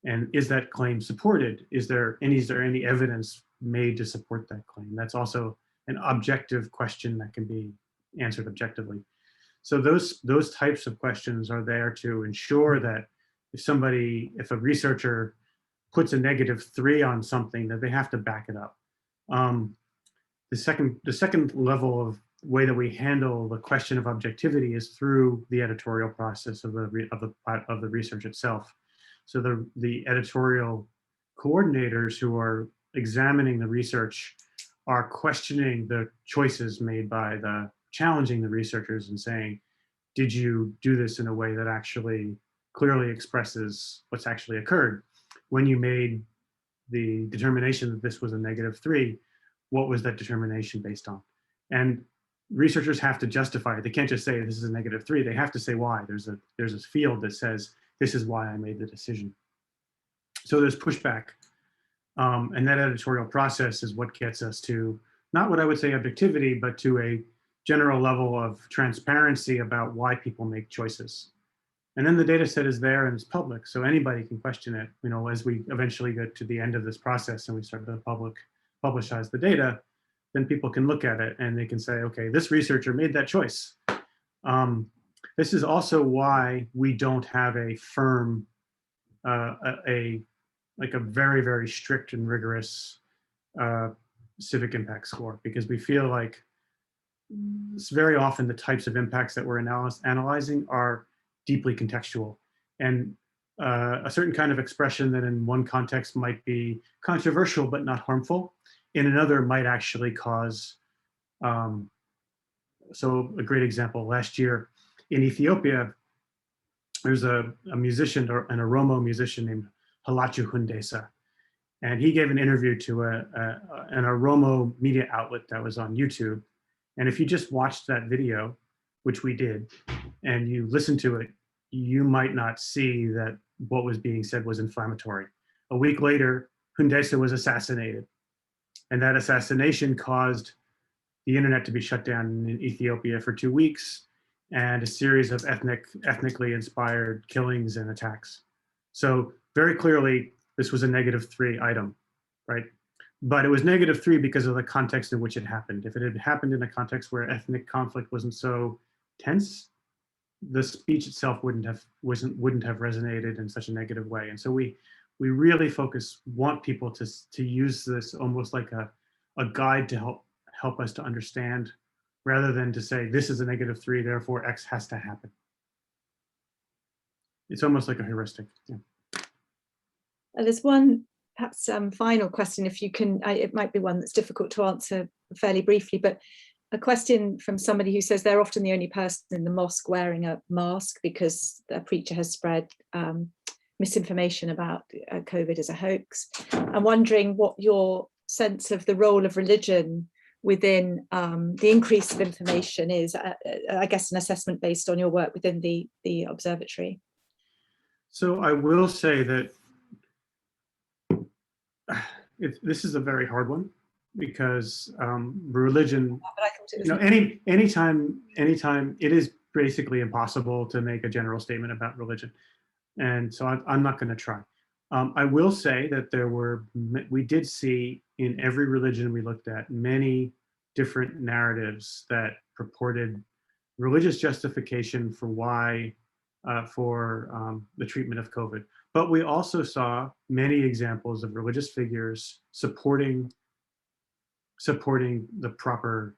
And is that claim supported? Is there any evidence made to support that claim? That's also an objective question that can be answered objectively. So those types of questions are there to ensure that if a researcher puts a -3 on something, that they have to back it up. The second level of way that we handle the question of objectivity is through the editorial process of the research itself. So the editorial coordinators who are examining the research are questioning the choices made by challenging the researchers and saying, did you do this in a way that actually clearly expresses what's actually occurred? When you made the determination that this was a -3, what was that determination based on? And researchers have to justify it. They can't just say this is a -3. They have to say why. There's a field that says this is why I made the decision. So there's pushback, and that editorial process is what gets us to not what I would say objectivity, but to a general level of transparency about why people make choices. And then the data set is there and it's public, so anybody can question it. You know, as we eventually get to the end of this process and we start to publicize the data, then people can look at it and they can say, okay, this researcher made that choice. This is also why we don't have a firm, like a very, very strict and rigorous civic impact score, because we feel like it's very often the types of impacts that we're analyzing are deeply contextual. And a certain kind of expression that in one context might be controversial but not harmful, in another might actually cause, so a great example, last year in Ethiopia, there's a musician, or an Oromo musician named Halachu Hundesa. And he gave an interview to an Oromo media outlet that was on YouTube. And if you just watched that video, which we did, and you listen to it, you might not see that what was being said was inflammatory. A week later, Hundesa was assassinated. And that assassination caused the internet to be shut down in Ethiopia for 2 weeks, and a series of ethnically inspired killings and attacks. So very clearly, this was a -3 item, right? But it was -3 because of the context in which it happened. If it had happened in a context where ethnic conflict wasn't so tense, the speech itself wouldn't have resonated in such a negative way. And so we really want people to use this almost like a guide to help us to understand, rather than to say this is a -3, therefore X has to happen. It's almost like a heuristic. Yeah. There's one perhaps final question, if you can. It might be one that's difficult to answer fairly briefly, but a question from somebody who says they're often the only person in the mosque wearing a mask because a preacher has spread misinformation about COVID as a hoax. I'm wondering what your sense of the role of religion within the increase of information is, I guess an assessment based on your work within the observatory. So I will say that this is a very hard one, because religion. But I can it you was. know, anytime it is basically impossible to make a general statement about religion. And so I'm not going to try. I will say that we did see in every religion we looked at many different narratives that purported religious justification for why, for the treatment of COVID. But we also saw many examples of religious figures supporting the proper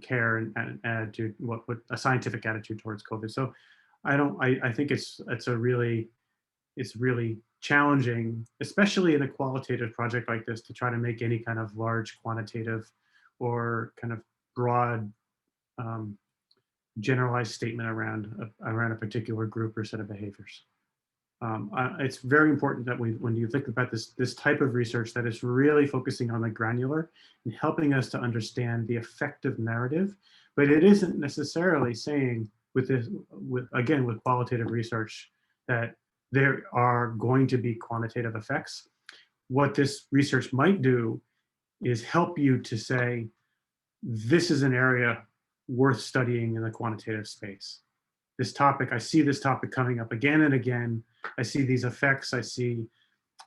care and attitude, what a scientific attitude towards COVID. So I think it's really challenging, especially in a qualitative project like this, to try to make any kind of large quantitative or kind of broad generalized statement around a particular group or set of behaviors. It's very important that when you think about this type of research, that is really focusing on the granular and helping us to understand the effective narrative, but it isn't necessarily saying with qualitative research that there are going to be quantitative effects. What this research might do is help you to say, this is an area worth studying in the quantitative space. This topic, I see this topic coming up again and again. I see these effects. I see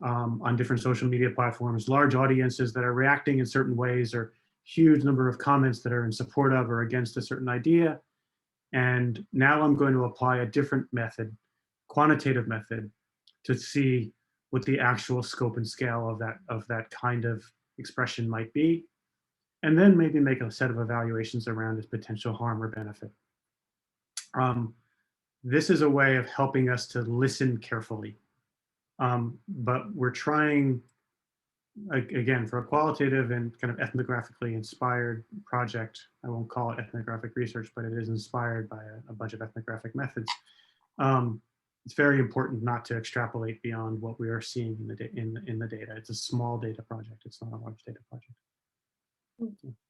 on different social media platforms, large audiences that are reacting in certain ways, or huge number of comments that are in support of or against a certain idea. And now I'm going to apply a different method, quantitative method, to see what the actual scope and scale of that kind of expression might be, and then maybe make a set of evaluations around its potential harm or benefit. This is a way of helping us to listen carefully. But we're trying, again, for a qualitative and kind of ethnographically inspired project. I won't call it ethnographic research, but it is inspired by a bunch of ethnographic methods. It's very important not to extrapolate beyond what we are seeing in the data. It's a small data project. It's not a large data project.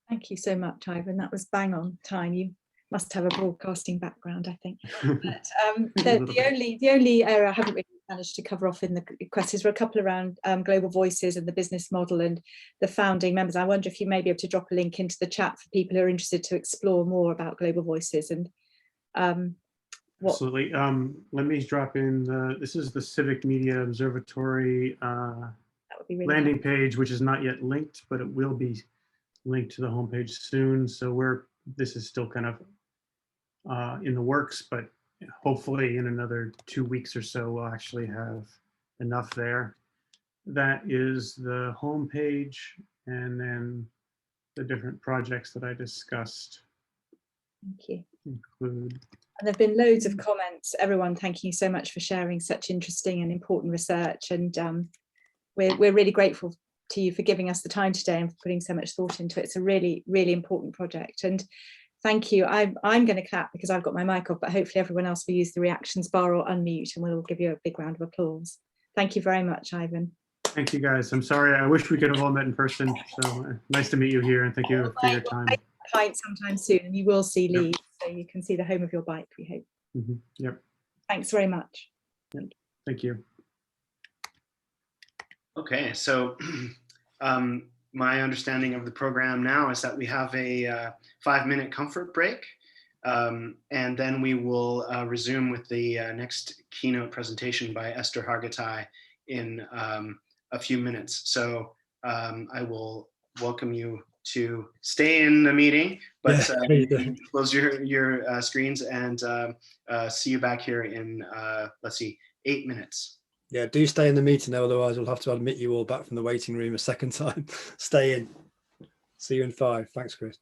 Thank you so much, Ivan. That was bang on time. You must have a broadcasting background, I think. But the only area I haven't really managed to cover off in the questions were a couple around global voices and the business model and the founding members. I wonder if you may be able to drop a link into the chat for people who are interested to explore more about global voices and Absolutely. Let me drop in this is the Civic Media Observatory that would be really landing helpful. page, which is not yet linked, but it will be linked to the homepage soon. So this is still kind of in the works, but hopefully in another 2 weeks or so, we'll actually have enough there. That is the homepage, and then the different projects that I discussed Thank you. include. And there have been loads of comments. Everyone, thank you so much for sharing such interesting and important research. And we're really grateful to you for giving us the time today and for putting so much thought into it. It's a really, really important project. And thank you. I'm going to clap because I've got my mic off, but hopefully everyone else will use the reactions bar or unmute, and we'll give you a big round of applause. Thank you very much, Ivan. Thank you, guys. I'm sorry. I wish we could have all met in person. So nice to meet you here, and thank you for your time. Pint sometime soon, and you will see Leeds, so you can see the home of your bike, we hope. Yep. Thanks very much. Yep. Thank you. Okay, so my understanding of the program now is that we have a 5-minute comfort break, and then we will resume with the next keynote presentation by Esther Hargitai in a few minutes. So I will welcome you to stay in the meeting, but close your screens and see you back here in, let's see, 8 minutes. Yeah, do stay in the meeting, otherwise we'll have to admit you all back from the waiting room a second time. Stay in. See you in 5. Thanks, Chris.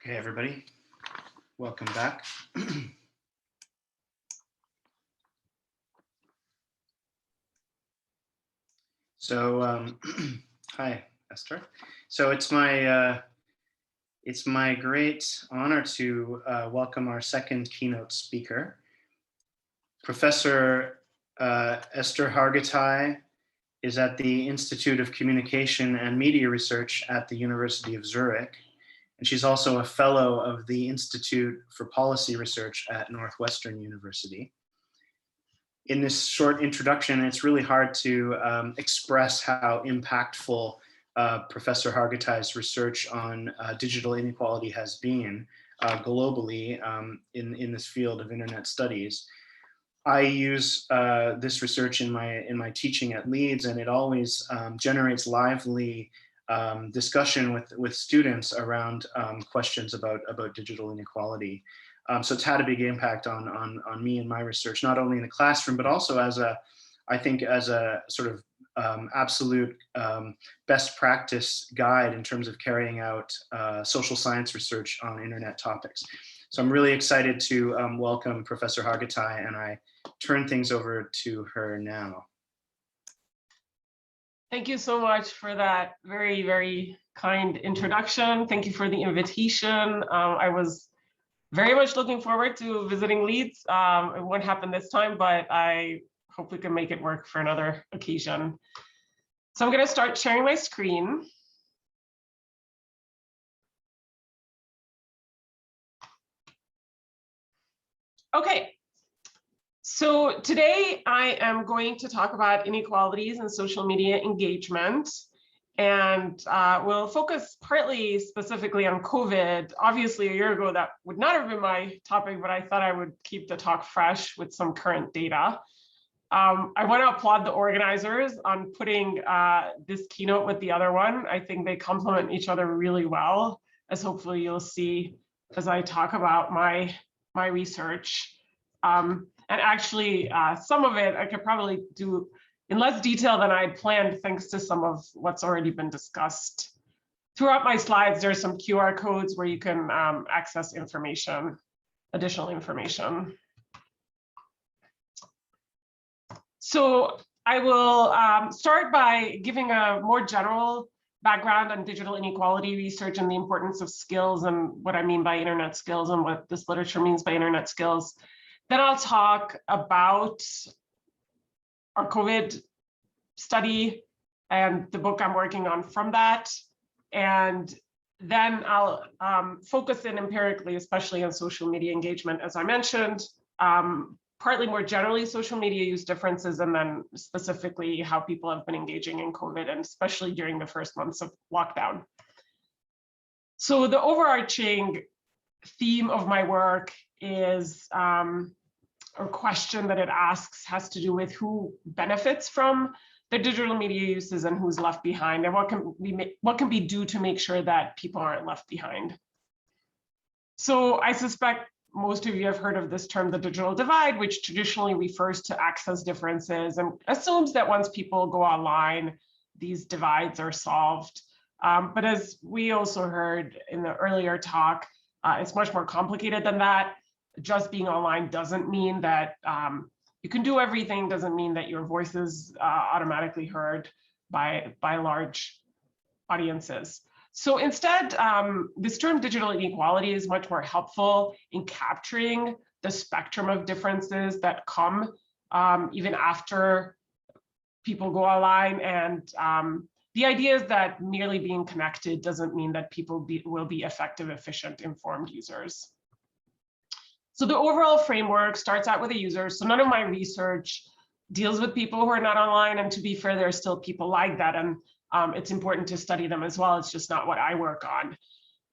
Okay, everybody, welcome back. So, hi, Esther. So it's my great honor to welcome our second keynote speaker, Professor Esther Hargitai is at the Institute of Communication and Media Research at the University of Zurich. And she's also a fellow of the Institute for Policy Research at Northwestern University. In this short introduction, it's really hard to express how impactful Professor Hargitai's research on digital inequality has been globally in this field of internet studies. I use this research in my teaching at Leeds, and it always generates lively discussion with students around questions about digital inequality. So it's had a big impact on me and my research, not only in the classroom, but also I think as a sort of absolute best practice guide in terms of carrying out social science research on internet topics. So I'm really excited to welcome Professor Hargittai, and I turn things over to her now. Thank you so much for that very, very kind introduction. Thank you for the invitation. I was very much looking forward to visiting Leeds. It won't happen this time, but I hope we can make it work for another occasion. So I'm going to start sharing my screen. Okay. So today I am going to talk about inequalities in social media engagement, and we'll focus partly specifically on COVID. Obviously, a year ago, that would not have been my topic, but I thought I would keep the talk fresh with some current data. I want to applaud the organizers on putting this keynote with the other one. I think they complement each other really well, as hopefully you'll see as I talk about my research. And actually, some of it I could probably do in less detail than I'd planned, thanks to some of what's already been discussed. Throughout my slides, there's some QR codes where you can access information, additional information. So I will start by giving a more general background on digital inequality research and the importance of skills and what I mean by internet skills and what this literature means by internet skills. Then I'll talk about our COVID study and the book I'm working on from that. And then I'll focus in empirically, especially on social media engagement, as I mentioned, partly more generally social media use differences, and then specifically how people have been engaging in COVID, and especially during the first months of lockdown. So the overarching theme of my work is or question that it asks has to do with who benefits from the digital media uses and who's left behind, and what can be done to make sure that people aren't left behind. So I suspect most of you have heard of this term, the digital divide, which traditionally refers to access differences and assumes that once people go online, these divides are solved. But as we also heard in the earlier talk, it's much more complicated than that. Just being online doesn't mean that you can do everything, doesn't mean that your voice is automatically heard by large audiences. So instead, this term digital inequality is much more helpful in capturing the spectrum of differences that come even after people go online. And the idea is that merely being connected doesn't mean that people will be effective, efficient, informed users. So the overall framework starts out with a user. So none of my research deals with people who are not online. And to be fair, there are still people like that. And it's important to study them as well. It's just not what I work on.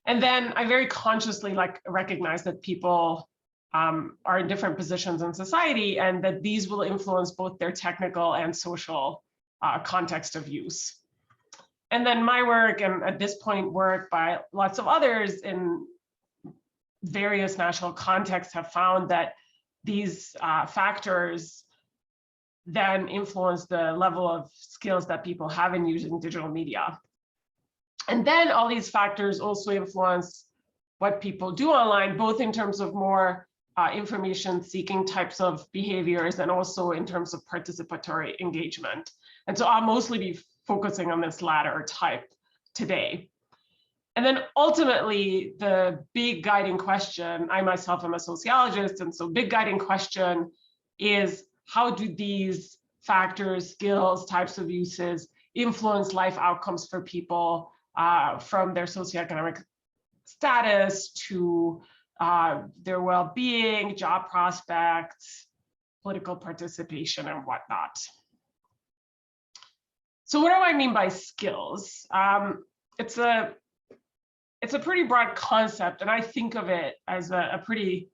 And then I very consciously recognize that people are in different positions in society, and that these will influence both their technical and social context of use. And then my work, and at this point work by lots of others in various national contexts, have found that these factors then influence the level of skills that people have in using digital media. And then all these factors also influence what people do online, both in terms of more information seeking types of behaviors and also in terms of participatory engagement. And so I'll mostly be focusing on this latter type today. And then ultimately, the big guiding question, I myself am a sociologist, and so big guiding question is, how do these factors, skills, types of uses influence life outcomes for people from their socioeconomic status to their well-being, job prospects, political participation, and whatnot. So what do I mean by skills? It's a pretty broad concept, and I think of it as a pretty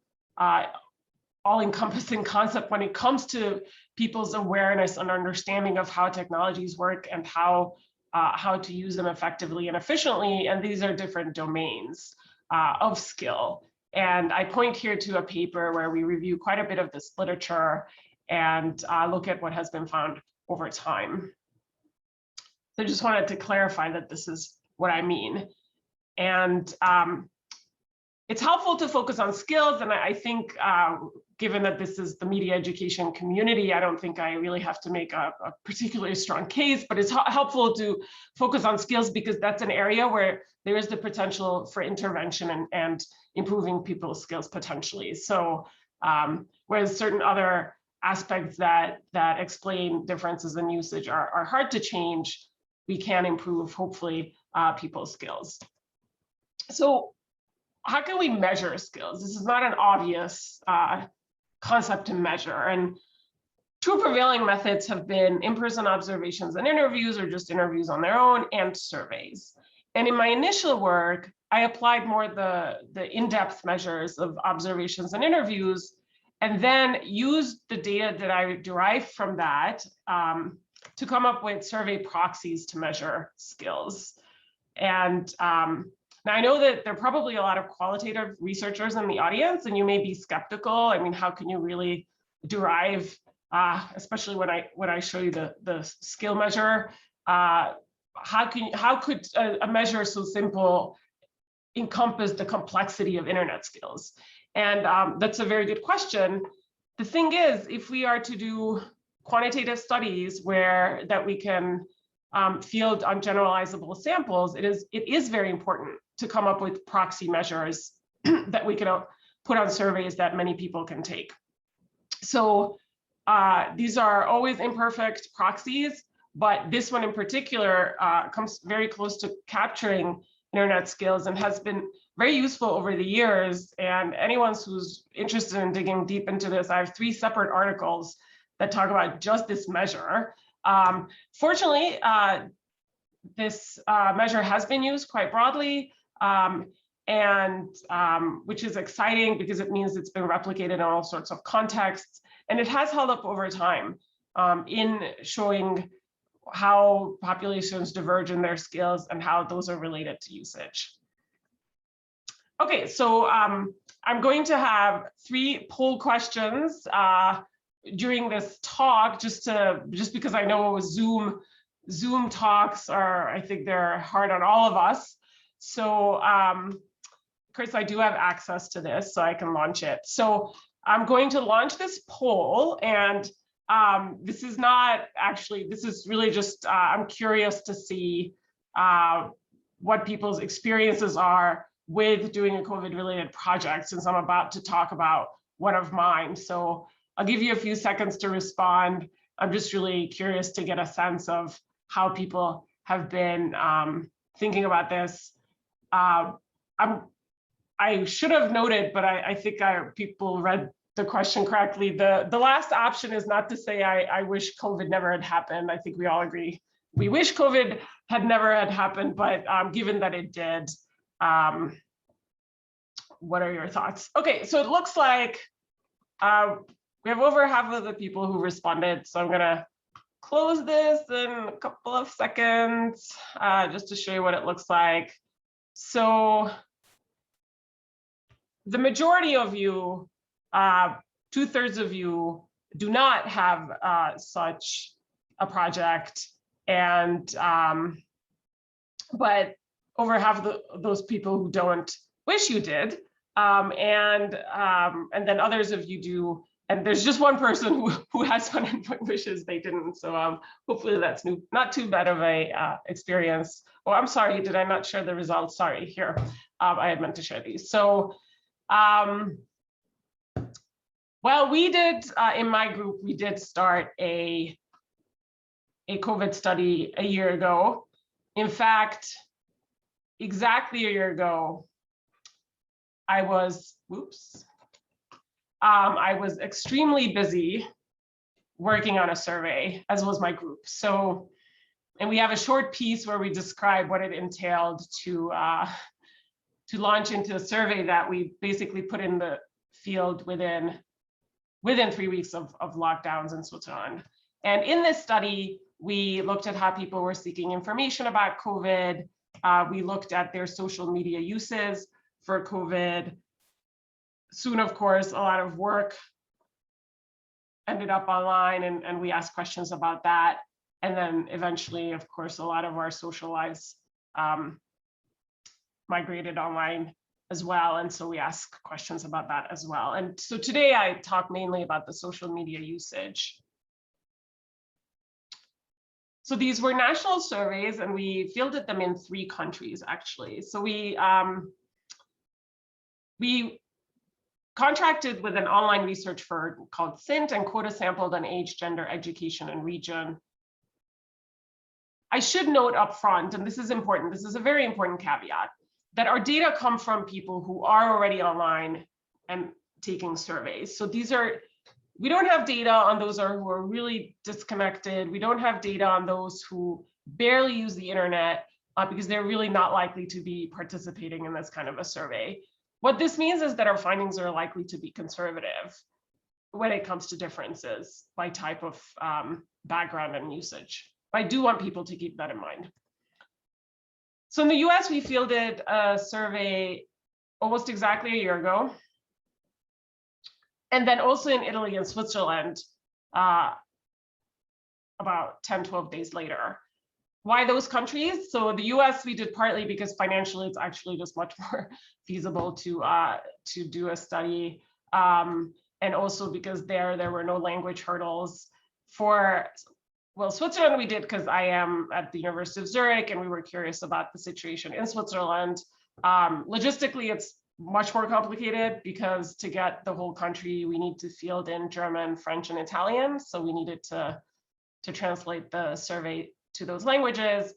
all-encompassing concept when it comes to people's awareness and understanding of how technologies work and how to use them effectively and efficiently. And these are different domains of skill. And I point here to a paper where we review quite a bit of this literature and look at what has been found over time. So I just wanted to clarify that this is what I mean. And it's helpful to focus on skills. And I think given that this is the media education community, I don't think I really have to make a particularly strong case, but it's helpful to focus on skills because that's an area where there is the potential for intervention and improving people's skills potentially. So whereas certain other aspects that explain differences in usage are hard to change, we can improve, hopefully, people's skills. So how can we measure skills? This is not an obvious concept to measure. And two prevailing methods have been in-person observations and interviews, or just interviews on their own, and surveys. And in my initial work, I applied more the in-depth measures of observations and interviews, and then used the data that I derived from that to come up with survey proxies to measure skills. And now I know that there are probably a lot of qualitative researchers in the audience, and you may be skeptical. I mean, how can you really derive, especially when I show you the skill measure, how could a measure so simple encompass the complexity of internet skills? And that's a very good question. The thing is, if we are to do quantitative studies that we can field on generalizable samples, it is very important to come up with proxy measures that we can put on surveys that many people can take. So these are always imperfect proxies, but this one in particular comes very close to capturing internet skills and has been very useful over the years. And anyone who's interested in digging deep into this, I have 3 separate articles that talk about just this measure. Fortunately, this measure has been used quite broadly, which is exciting because it means it's been replicated in all sorts of contexts, and it has held up over time in showing how populations diverge in their skills and how those are related to usage. Okay, so I'm going to have 3 poll questions during this talk, just because I know Zoom talks I think they're hard on all of us. So Chris, I do have access to this, so I can launch it. So I'm going to launch this poll, and this is really just, I'm curious to see what people's experiences are with doing a COVID-related project, since I'm about to talk about one of mine. So I'll give you a few seconds to respond. I'm just really curious to get a sense of how people have been thinking about this. I should have noted, but I think people read the question correctly. The last option is not to say I wish COVID never had happened. I think we all agree. We wish COVID had never had happened, but given that it did, what are your thoughts? Okay, so it looks like we have over half of the people who responded. So I'm gonna close this in a couple of seconds just to show you what it looks like. So the majority of you, 2/3 of you, do not have such a project, and but over half of those people who don't wish you did. And then others of you do. And there's just one person who has fun and wishes they didn't. So hopefully that's not too bad of a experience. Oh, I'm sorry, did I not share the results? Sorry, here. I had meant to share these. So, well, we did, in my group, we did start a COVID study a year ago. In fact, exactly a year ago, I was extremely busy working on a survey, as was my group. So, and we have a short piece where we describe what it entailed to launch into a survey that we basically put in the field within 3 weeks of lockdowns in Switzerland. And in this study, we looked at how people were seeking information about COVID. We looked at their social media uses for COVID. Soon, of course, a lot of work ended up online, and we asked questions about that. And then eventually, of course, a lot of our social lives migrated online as well. And so we ask questions about that as well. And so today I talk mainly about the social media usage. So these were national surveys, and we fielded them in 3 countries, actually. So we contracted with an online research firm called CEMP and quota sampled on age, gender, education, and region. I should note up front, and this is important, this is a very important caveat, that our data come from people who are already online and taking surveys. So we don't have data on those who are really disconnected. We don't have data on those who barely use the internet because they're really not likely to be participating in this kind of a survey. What this means is that our findings are likely to be conservative when it comes to differences by type of background and usage. I do want people to keep that in mind. So in the US, we fielded a survey almost exactly a year ago. And then also in Italy and Switzerland, about 10, 12 days later. Why those countries? So the US, we did partly because financially it's actually just much more feasible to do a study. And also because there were no language hurdles. Well, Switzerland we did because I am at the University of Zurich and we were curious about the situation in Switzerland. Logistically, it's much more complicated because to get the whole country, we need to field in German, French, and Italian. So we needed to translate the survey to those languages.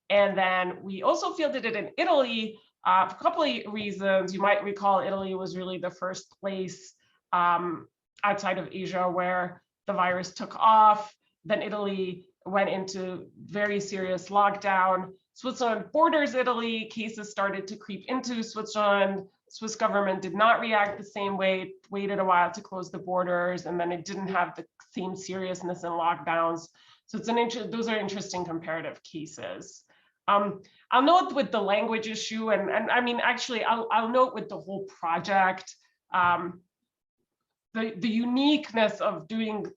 And then we also fielded it in Italy for a couple of reasons. You might recall Italy was really the first place outside of Asia where the virus took off. Then Italy went into very serious lockdown. Switzerland borders Italy, cases started to creep into Switzerland. Swiss government did not react the same way, waited a while to close the borders, and then it didn't have the same seriousness in lockdowns. So those are interesting comparative cases. I'll note with the language issue, and I mean, actually, I'll note with the whole project, the uniqueness of doing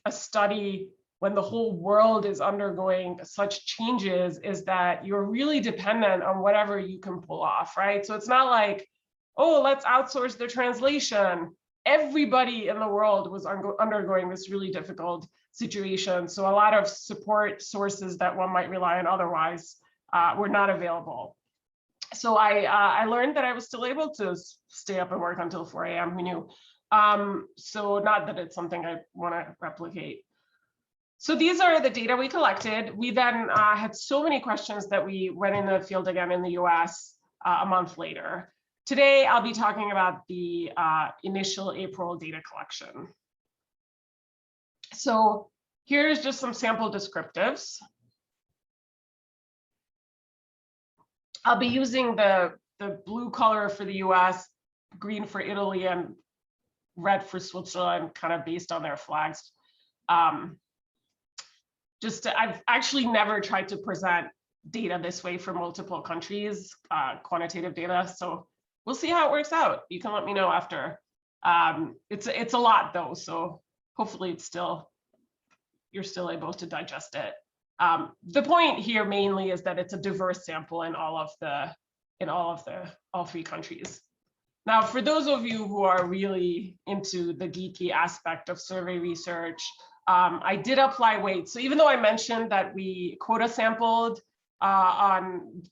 a study when the whole world is undergoing such changes is that you're really dependent on whatever you can pull off, right? So it's not like, oh, let's outsource the translation. Everybody in the world was undergoing this really difficult situation. So a lot of support sources that one might rely on otherwise were not available. So I learned that I was still able to stay up and work until 4 a.m. Who knew? So not that it's something I want to replicate. So these are the data we collected. We then had so many questions that we went in the field again in the US a month later. Today, I'll be talking about the initial April data collection. So here's just some sample descriptives. I'll be using the blue color for the US, green for Italy, and red for Switzerland, kind of based on their flags. I've actually never tried to present data this way for multiple countries, quantitative data. So we'll see how it works out. You can let me know after. It's a lot though, so hopefully you're still able to digest it. The point here mainly is that it's a diverse sample in all of the in all three countries. Now, for those of you who are really into the geeky aspect of survey research, I did apply weights. So even though I mentioned that we quota sampled on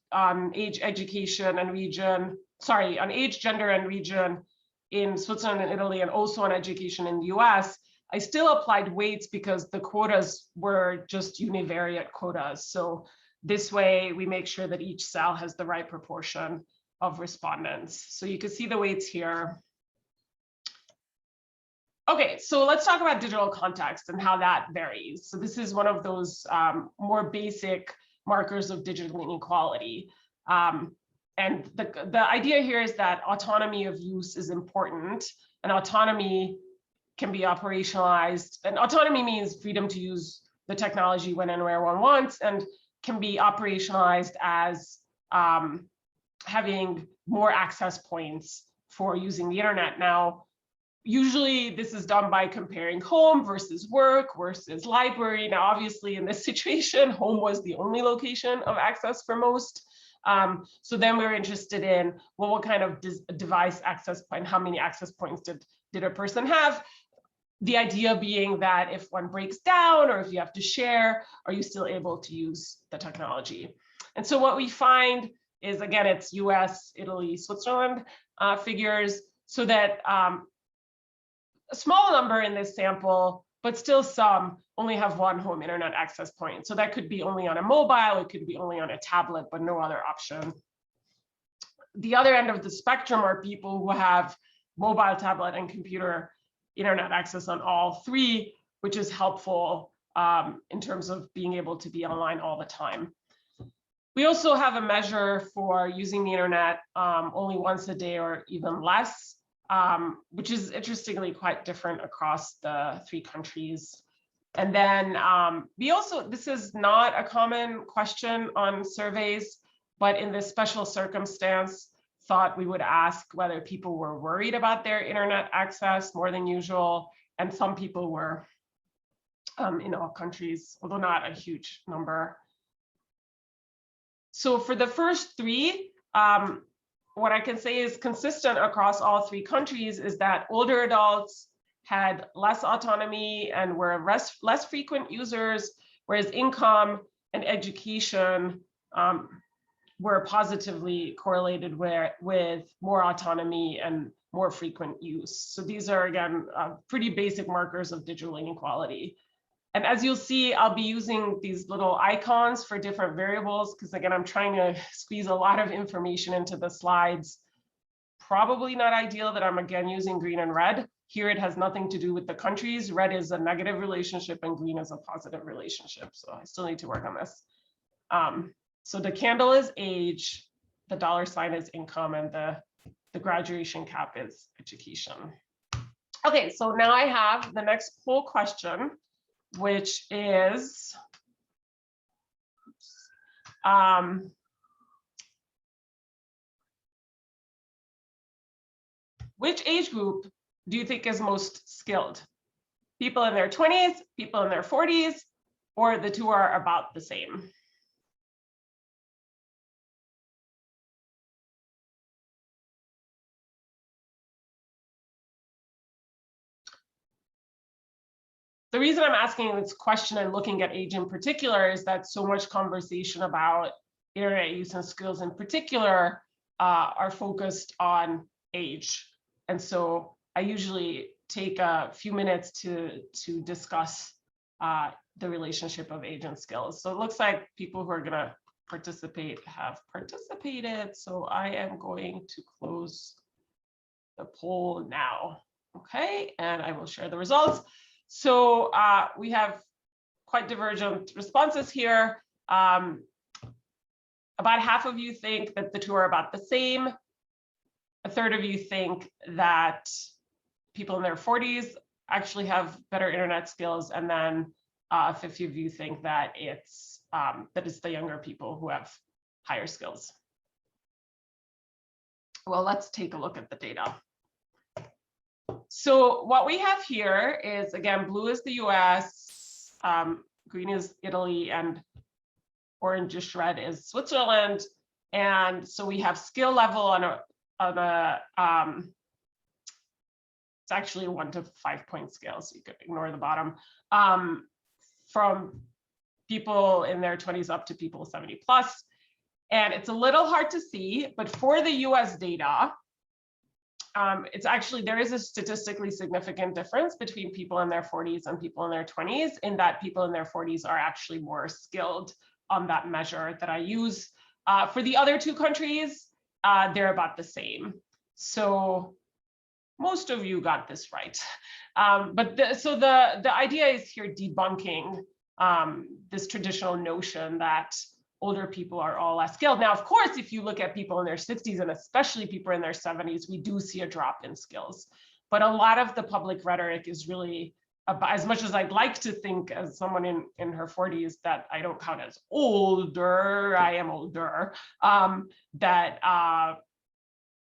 age, education, and region, sorry, on age, gender, and region in Switzerland and Italy, and also on education in the US, I still applied weights because the quotas were just univariate quotas. So this way we make sure that each cell has the right proportion of respondents. So you can see the weights here. Okay, so let's talk about digital context and how that varies. So this is one of those more basic markers of digital inequality. And the idea here is that autonomy of use is important, and autonomy can be operationalized. And autonomy means freedom to use the technology when and where one wants, and can be operationalized as having more access points for using the internet. Now, usually this is done by comparing home versus work versus library. Now, obviously in this situation, home was the only location of access for most. So then we're interested in, well, what kind of device access point, how many access points did a person have? The idea being that if one breaks down or if you have to share, are you still able to use the technology? And so what we find is, again, it's US, Italy, Switzerland figures, so that a small number in this sample, but still some, only have one home internet access point. So that could be only on a mobile, it could be only on a tablet, but no other option. The other end of the spectrum are people who have mobile, tablet, and computer internet access on all three, which is helpful in terms of being able to be online all the time. We also have a measure for using the internet only once a day or even less, which is interestingly quite different across the three countries. And then we also, this is not a common question on surveys, but in this special circumstance, thought we would ask whether people were worried about their internet access more than usual. And some people were in all countries, although not a huge number. So for the first three, what I can say is consistent across all three countries is that older adults had less autonomy and were less frequent users, whereas income and education were positively correlated with more autonomy and more frequent use. So these are, again, pretty basic markers of digital inequality. And as you'll see, I'll be using these little icons for different variables, because again, I'm trying to squeeze a lot of information into the slides. Probably not ideal that I'm again using green and red. Here it has nothing to do with the countries. Red is a negative relationship and green is a positive relationship. So I still need to work on this. So the candle is age, the dollar sign is income, and the graduation cap is education. Okay, so now I have the next poll question, which is, which age group do you think is most skilled? People in their 20s, people in their 40s, or the two are about the same? The reason I'm asking this question and looking at age in particular is that so much conversation about internet use and skills in particular are focused on age. And so I usually take a few minutes to discuss the relationship of age and skills. So it looks like people who are going to participate have participated. So I am going to close the poll now. Okay, and I will share the results. So we have quite divergent responses here. About half of you think that the two are about the same. A third of you think that people in their 40s actually have better internet skills, and then 50 of you think that it's the younger people who have higher skills. Well, let's take a look at the data. So what we have here is, again, blue is the US, green is Italy, and orangish red is Switzerland. And so we have skill level on a it's actually a 1 to 5 point scale, so you could ignore the bottom, from people in their 20s up to people 70 plus. And it's a little hard to see, but for the US data, it's actually, there is a statistically significant difference between people in their 40s and people in their 20s, in that people in their 40s are actually more skilled on that measure that I use. For the other two countries, they're about the same. So most of you got this right. So the idea is here debunking this traditional notion that older people are all less skilled. Now, of course, if you look at people in their 60s and especially people in their 70s, we do see a drop in skills. But a lot of the public rhetoric is really about, as much as I'd like to think as someone in her 40s that I don't count as older, I am older, that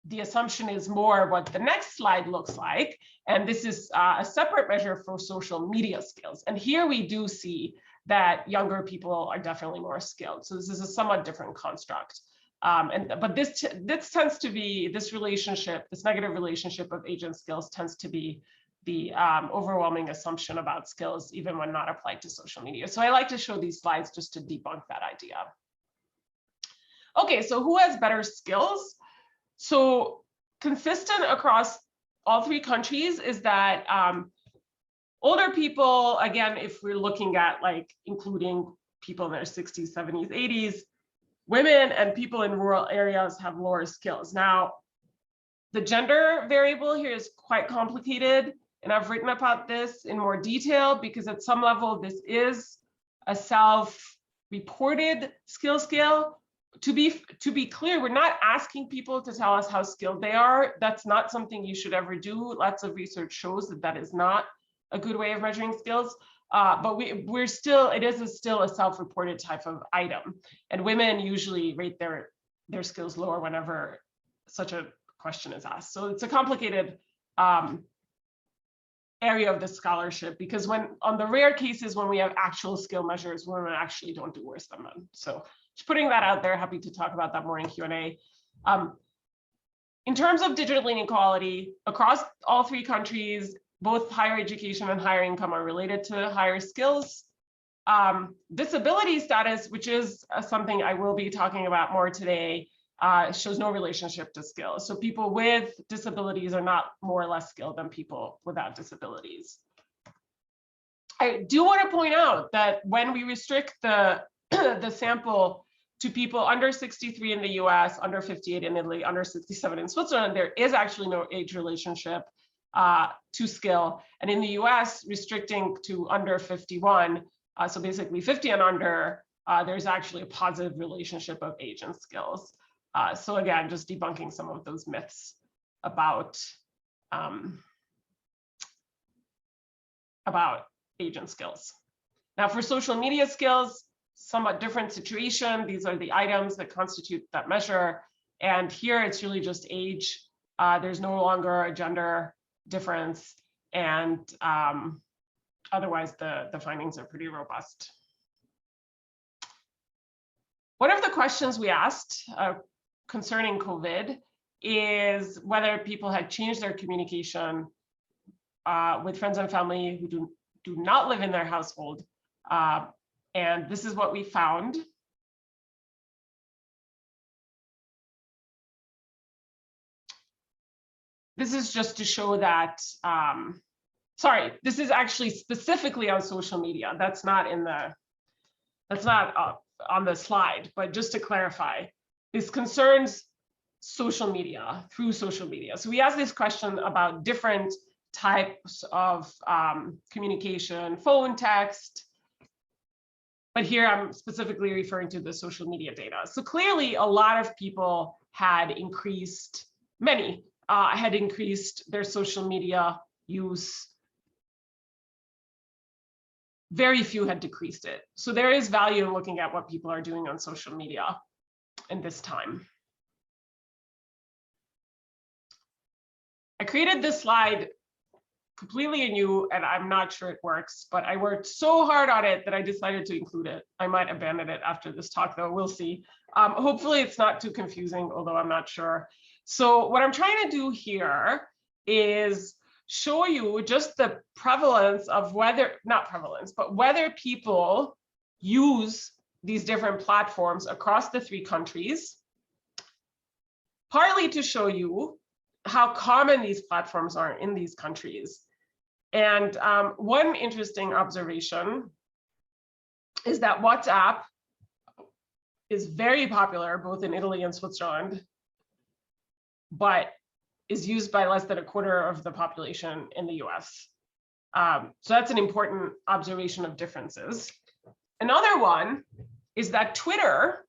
the assumption is more what the next slide looks like. And this is a separate measure for social media skills. And here we do see that younger people are definitely more skilled. So this is a somewhat different construct. But this tends to be, this relationship, this negative relationship of age and skills tends to be the overwhelming assumption about skills, even when not applied to social media. So I like to show these slides just to debunk that idea. Okay, so who has better skills? So consistent across all three countries is that older people, again, if we're looking at like including people in their 60s, 70s, 80s, women and people in rural areas have lower skills. Now, the gender variable here is quite complicated, and I've written about this in more detail because at some level, this is a self-reported skill scale. To be clear, we're not asking people to tell us how skilled they are. That's not something you should ever do. Lots of research shows that that is not a good way of measuring skills. But we're still, it is still a self-reported type of item. And women usually rate their skills lower whenever such a question is asked. So it's a complicated area of the scholarship, because when on the rare cases when we have actual skill measures, women actually don't do worse than men. So just putting that out there, happy to talk about that more in Q&A. In terms of digital inequality, across all three countries, both higher education and higher income are related to higher skills. Disability status, which is something I will be talking about more today, shows no relationship to skills. So people with disabilities are not more or less skilled than people without disabilities. I do want to point out that when we restrict the sample to people under 63 in the US, under 58 in Italy, under 67 in Switzerland, there is actually no age relationship to skill. And in the US, restricting to under 51, so basically 50 and under, there's actually a positive relationship of age and skills. So again, just debunking some of those myths about age and skills. Now for social media skills, somewhat different situation. These are the items that constitute that measure. And here it's really just age. There's no longer a gender difference. And otherwise the findings are pretty robust. One of the questions we asked concerning COVID is whether people had changed their communication with friends and family who do not live in their household. And this is what we found. This is just to show that, sorry, this is actually specifically on social media. That's not on the slide, but just to clarify, this concerns social media, through social media. So we asked this question about different types of communication, phone, text, but here I'm specifically referring to the social media data. So clearly a lot of people had increased, many had increased their social media use. Very few had decreased it. So there is value in looking at what people are doing on social media in this time. I created this slide completely new and I'm not sure it works, but I worked so hard on it that I decided to include it. I might abandon it after this talk though, we'll see. Hopefully it's not too confusing, although I'm not sure. So what I'm trying to do here is show you just the prevalence of whether people use these different platforms across the 3 countries, partly to show you how common these platforms are in these countries. And one interesting observation is that WhatsApp is very popular both in Italy and Switzerland, but is used by less than 1/4 of the population in the US. So that's an important observation of differences. Another one is that Twitter,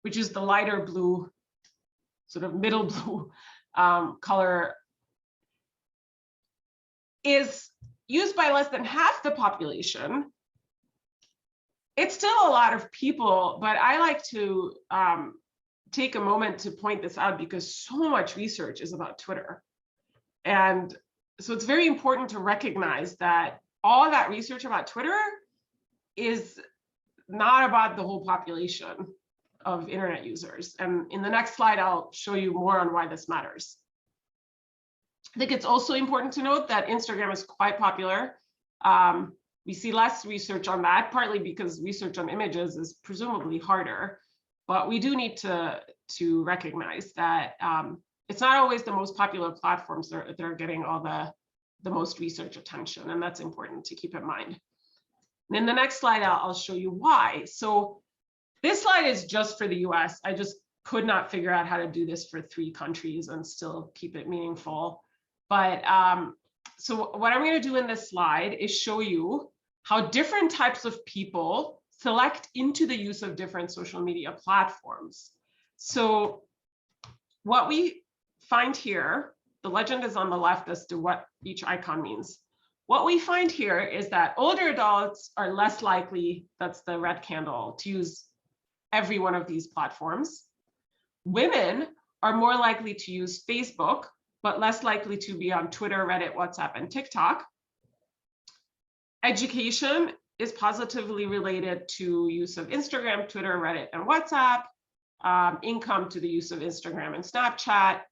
which is the lighter blue, sort of middle blue color, is used by less than half the population. It's still a lot of people, but I like to take a moment to point this out because so much research is about Twitter. And so it's very important to recognize that all that research about Twitter is not about the whole population of internet users. And in the next slide, I'll show you more on why this matters. I think it's also important to note that Instagram is quite popular. We see less research on that, partly because research on images is presumably harder. But we do need to recognize that it's not always the most popular platforms that are getting all the most research attention, and that's important to keep in mind. And in the next slide, I'll show you why. So this slide is just for the US. I just could not figure out how to do this for 3 countries and still keep it meaningful. But so what I'm going to do in this slide is show you how different types of people select into the use of different social media platforms. So what we find here, the legend is on the left as to what each icon means. What we find here is that older adults are less likely, that's the red candle, to use every one of these platforms. Women are more likely to use Facebook, but less likely to be on Twitter, Reddit, WhatsApp, and TikTok. Education is positively related to use of Instagram, Twitter, Reddit, and WhatsApp. Income to the use of Instagram and Snapchat.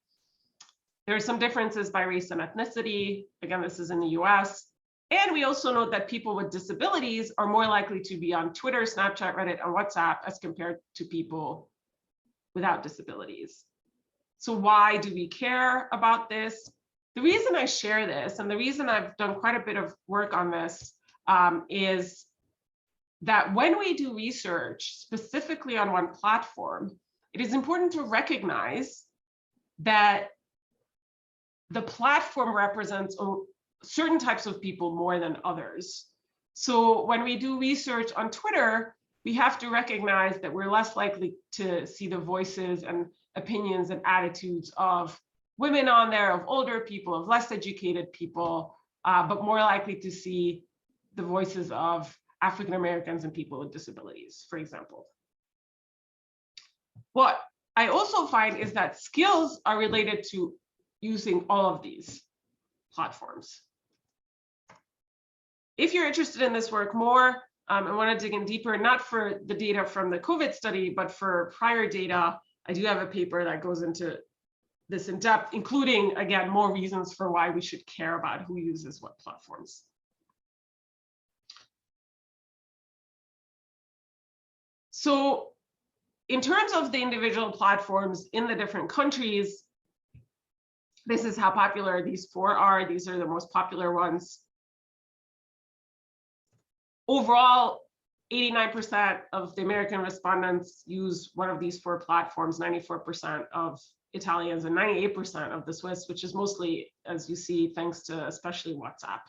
There are some differences by race and ethnicity. Again, this is in the US. And we also note that people with disabilities are more likely to be on Twitter, Snapchat, Reddit, and WhatsApp as compared to people without disabilities. So why do we care about this? The reason I share this, and the reason I've done quite a bit of work on this, is that when we do research specifically on one platform, it is important to recognize that the platform represents certain types of people more than others. So when we do research on Twitter, we have to recognize that we're less likely to see the voices and opinions and attitudes of women on there, of older people, of less educated people, but more likely to see the voices of African Americans and people with disabilities, for example. What I also find is that skills are related to using all of these platforms. If you're interested in this work more and want to dig in deeper, not for the data from the COVID study, but for prior data, I do have a paper that goes into this in depth, including, again, more reasons for why we should care about who uses what platforms. So in terms of the individual platforms in the different countries, this is how popular these 4 are. These are the most popular ones. Overall, 89% of the American respondents use one of these 4 platforms, 94% of Italians, and 98% of the Swiss, which is mostly, as you see, thanks to especially WhatsApp.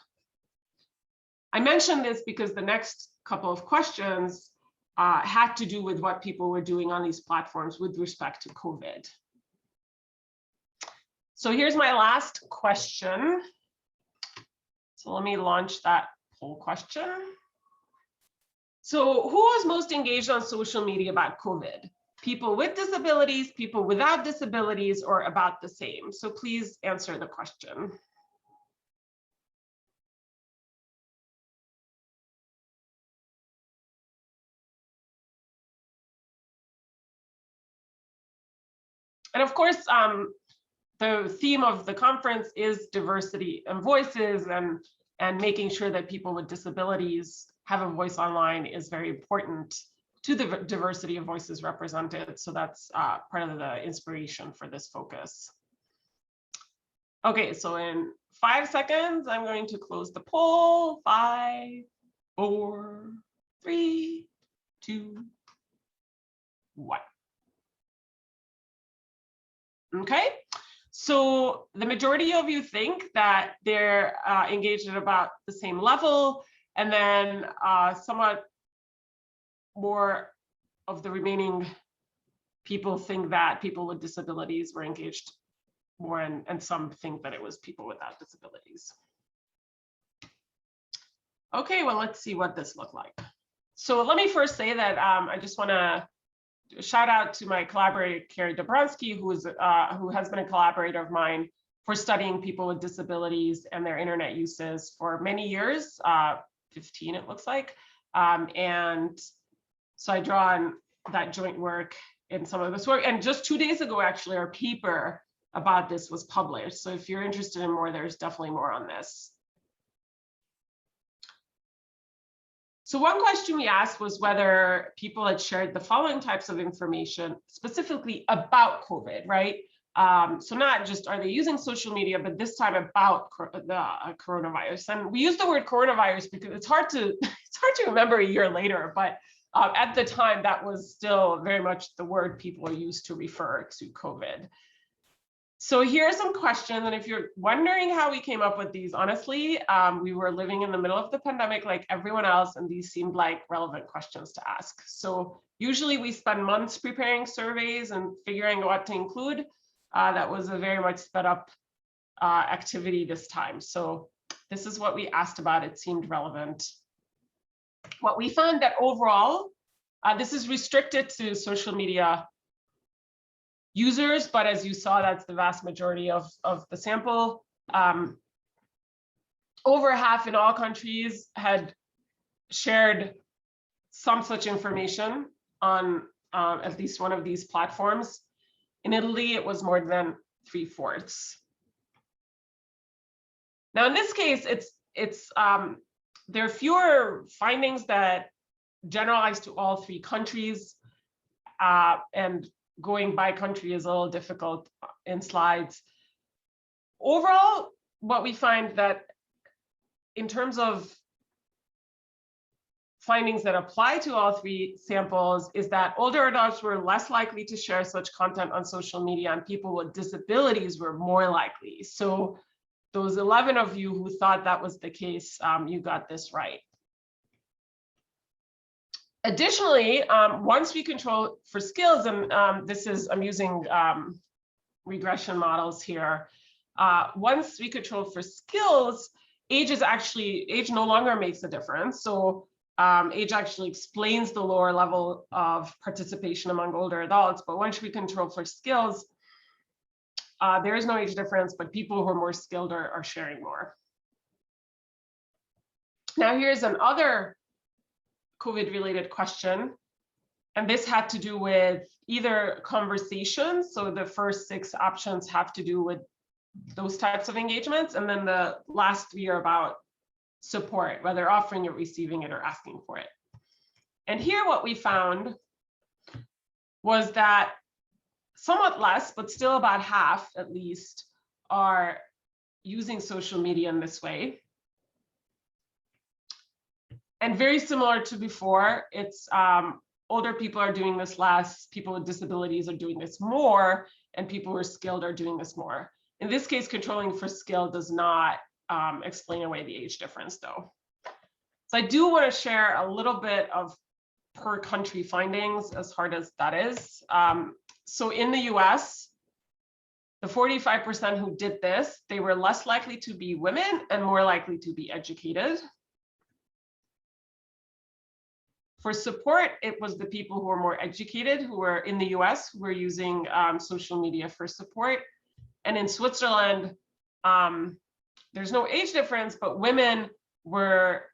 I mentioned this because the next couple of questions had to do with what people were doing on these platforms with respect to COVID. So here's my last question. So let me launch that poll question. So who was most engaged on social media about COVID? People with disabilities, people without disabilities, or about the same? So please answer the question. And of course, the theme of the conference is diversity and voices, and making sure that people with disabilities have a voice online is very important to the diversity of voices represented. So that's part of the inspiration for this focus. Okay, so in 5 seconds, I'm going to close the poll. 5, 4, 3, 2, 1. Okay, so the majority of you think that they're engaged at about the same level, and then somewhat more of the remaining people think that people with disabilities were engaged more, and some think that it was people without disabilities. Okay, well, let's see what this looked like. So let me first say that I just want to shout out to my collaborator, Carrie Dobronsky, who has been a collaborator of mine for studying people with disabilities and their internet uses for many years, 15 it looks like. And so I draw on that joint work in some of this work. And just 2 days ago, actually, our paper about this was published. So if you're interested in more, there's definitely more on this. So one question we asked was whether people had shared the following types of information specifically about COVID, right? So not just are they using social media, but this time about the coronavirus. And we use the word coronavirus because it's hard to remember a year later, but at the time that was still very much the word people used to refer to COVID. So here are some questions, and if you're wondering how we came up with these, honestly, we were living in the middle of the pandemic like everyone else, and these seemed like relevant questions to ask. So usually we spend months preparing surveys and figuring out what to include. That was a very much sped up activity this time. So this is what we asked about. It seemed relevant. What we found that overall, this is restricted to social media users, but as you saw, that's the vast majority of the sample. Over half in all countries had shared some such information on at least one of these platforms. In Italy, it was more than 3/4. Now, in this case, there are fewer findings that generalize to all 3 countries, and going by country is a little difficult in slides. Overall, what we find that in terms of findings that apply to all 3 samples is that older adults were less likely to share such content on social media, and people with disabilities were more likely. So those 11 of you who thought that was the case, you got this right. Additionally, once we control for skills, and I'm using regression models here. Once we control for skills, age no longer makes a difference. So age actually explains the lower level of participation among older adults. But once we control for skills, there is no age difference, but people who are more skilled are sharing more. Now here's another COVID-related question, and this had to do with either conversations, so the first 6 options have to do with those types of engagements, and then the last 3 are about support, whether offering it, receiving it, or asking for it. And here what we found was that somewhat less, but still about half at least, are using social media in this way. And very similar to before, it's older people are doing this less, people with disabilities are doing this more, and people who are skilled are doing this more. In this case, controlling for skill does not explain away the age difference, though. So I do want to share a little bit of per country findings, as hard as that is. So in the US, the 45% who did this, they were less likely to be women and more likely to be educated. For support, it was the people who were more educated, who were in the US, who were using social media for support. And in Switzerland, there's no age difference, but women were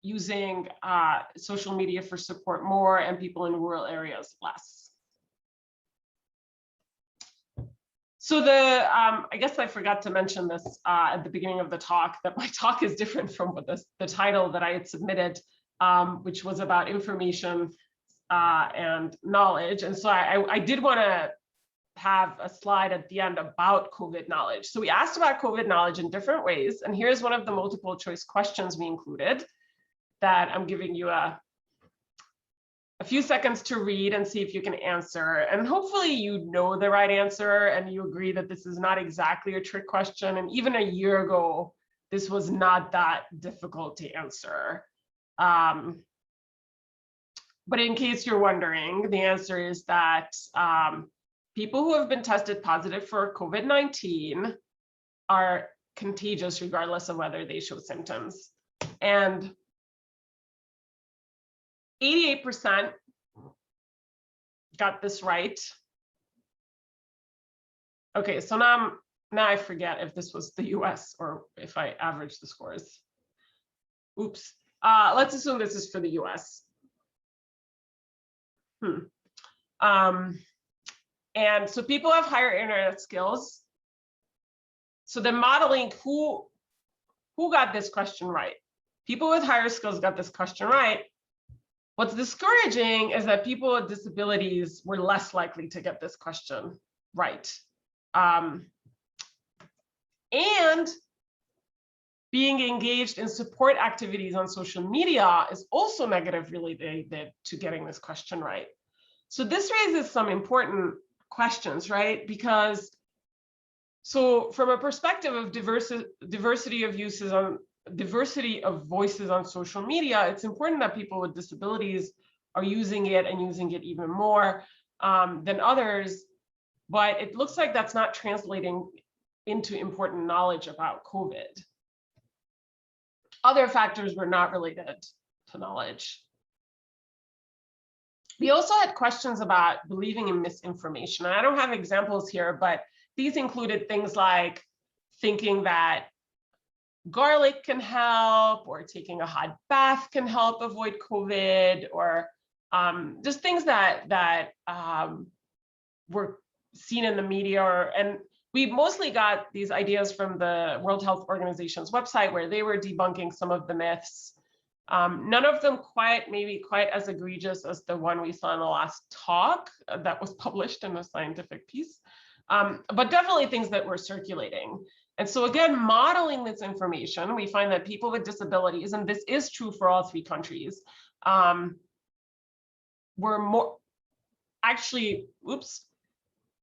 using social media for support more, and people in rural areas less. So I guess I forgot to mention this at the beginning of the talk, that my talk is different from what the title that I had submitted, which was about information and knowledge. And so I did want to have a slide at the end about COVID knowledge. So we asked about COVID knowledge in different ways. And here's one of the multiple choice questions we included that I'm giving you a few seconds to read and see if you can answer. And hopefully you know the right answer and you agree that this is not exactly a trick question. And even a year ago, this was not that difficult to answer. But in case you're wondering, the answer is that people who have been tested positive for COVID-19 are contagious regardless of whether they show symptoms. And 88% got this right. Okay, so now I forget if this was the US or if I averaged the scores. Oops. Let's assume this is for the US. And so people have higher internet skills. So the modeling, who got this question right? People with higher skills got this question right. What's discouraging is that people with disabilities were less likely to get this question right. And being engaged in support activities on social media is also negatively related to getting this question right. So this raises some important questions, right? Because so from a perspective of diversity of voices on social media, it's important that people with disabilities are using it and using it even more than others. But it looks like that's not translating into important knowledge about COVID. Other factors were not related to knowledge. We also had questions about believing in misinformation. And I don't have examples here, but these included things like thinking that garlic can help, or taking a hot bath can help avoid COVID, or just things that were seen in the media. And we mostly got these ideas from the World Health Organization's website, where they were debunking some of the myths. None of them maybe quite as egregious as the one we saw in the last talk that was published in a scientific piece, but definitely things that were circulating. And so again, modeling this information, we find that people with disabilities, and this is true for all three countries, were more, actually, oops,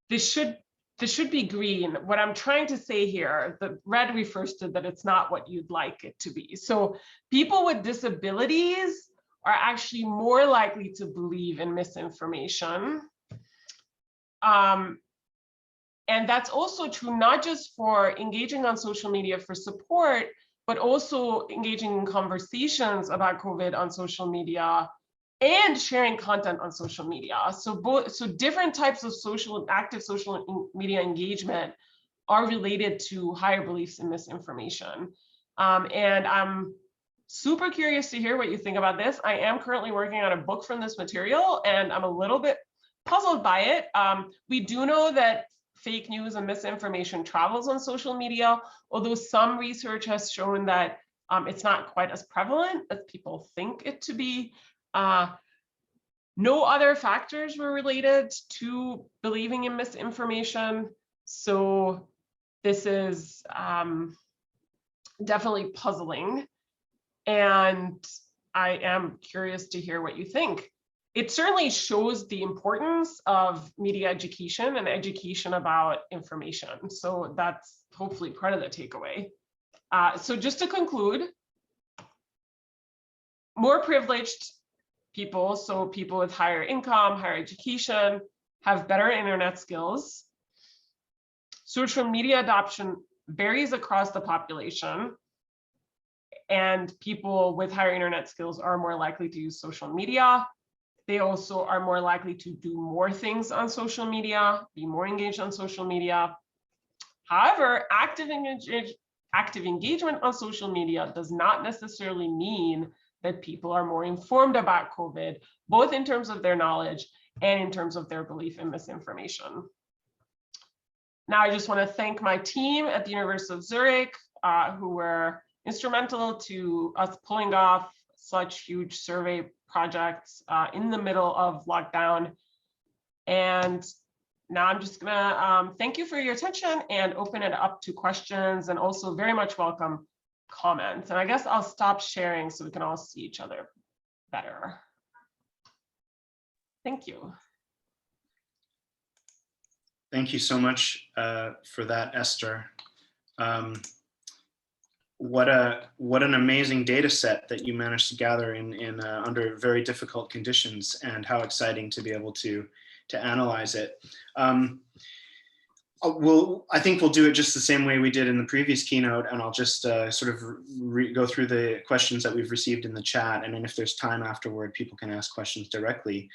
this should be green. What I'm trying to say here, the red refers to that it's not what you'd like it to be. So people with disabilities are actually more likely to believe in misinformation. And that's also true not just for engaging on social media for support, but also engaging in conversations about COVID on social media and sharing content on social media. So different types of active social media engagement are related to higher beliefs in misinformation. And I'm super curious to hear what you think about this. I am currently working on a book from this material, and I'm a little bit puzzled by it. We do know that fake news and misinformation travels on social media, although some research has shown that it's not quite as prevalent as people think it to be. No other factors were related to believing in misinformation. So this is definitely puzzling. And I am curious to hear what you think. It certainly shows the importance of media education and education about information. So that's hopefully part of the takeaway. So just to conclude, more privileged people, so people with higher income, higher education, have better internet skills. Social media adoption varies across the population, and people with higher internet skills are more likely to use social media. They also are more likely to do more things on social media, be more engaged on social media. However, active engagement on social media does not necessarily mean that people are more informed about COVID, both in terms of their knowledge and in terms of their belief in misinformation. Now I just want to thank my team at the University of Zurich, who were instrumental to us pulling off such huge survey projects in the middle of lockdown. And now I'm just gonna thank you for your attention and open it up to questions, and also very much welcome comments. And I guess I'll stop sharing so we can all see each other better. Thank you. Thank you so much for that, Esther. What an amazing data set that you managed to gather in under very difficult conditions, and how exciting to be able to analyze it. I think we'll do it just the same way we did in the previous keynote, and I'll just sort of go through the questions that we've received in the chat, and then if there's time afterward, people can ask questions directly.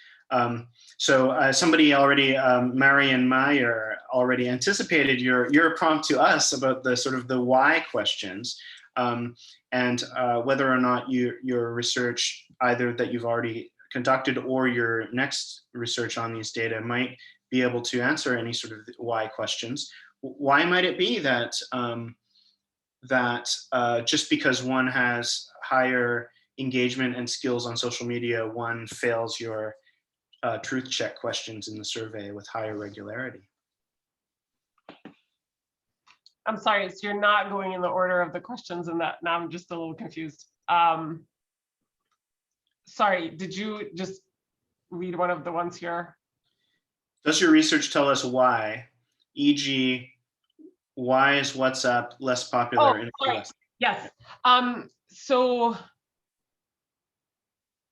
Somebody already, Marion Meyer, already anticipated your prompt to us about the sort of the why questions, and whether or not your research, either that you've already conducted or your next research on these data, might be able to answer any sort of why questions. Why might it be that just because one has higher engagement and skills on social media, one fails your truth check questions in the survey with higher regularity? I'm sorry, so you're not going in the order of the questions in that. Now I'm just a little confused. Sorry, did you just read one of the ones here? Does your research tell us why, e.g., why is WhatsApp less popular in the US? Yes. So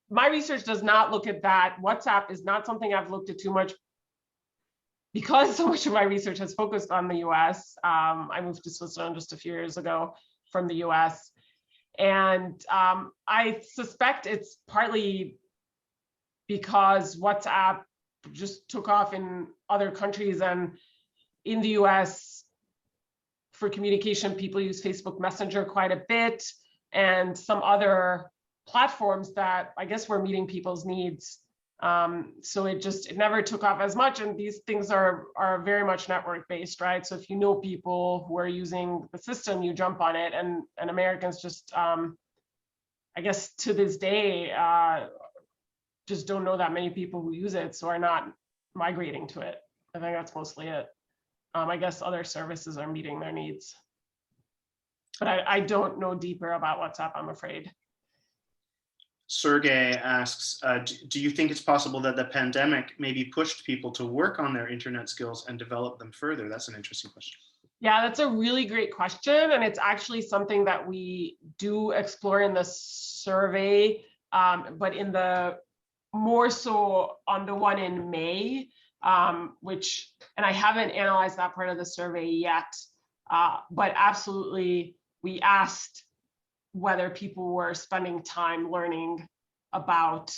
my research does not look at that. WhatsApp is not something I've looked at too much, because so much of my research has focused on the US. I moved to Switzerland just a few years ago from the US. And I suspect it's partly because WhatsApp just took off in other countries, and in the US for communication, people use Facebook Messenger quite a bit, and some other platforms that I guess were meeting people's needs. So it never took off as much, and these things are very much network based, right? So if you know people who are using the system, you jump on it, and Americans just, I guess to this day, just don't know that many people who use it, so are not migrating to it. I think that's mostly it. I guess other services are meeting their needs, but I don't know deeper about WhatsApp, I'm afraid. Sergey asks, do you think it's possible that the pandemic maybe pushed people to work on their internet skills and develop them further? That's an interesting question. Yeah, that's a really great question. And it's actually something that we do explore in the survey, but in the more so on the one in May, and I haven't analyzed that part of the survey yet, but absolutely we asked whether people were spending time learning about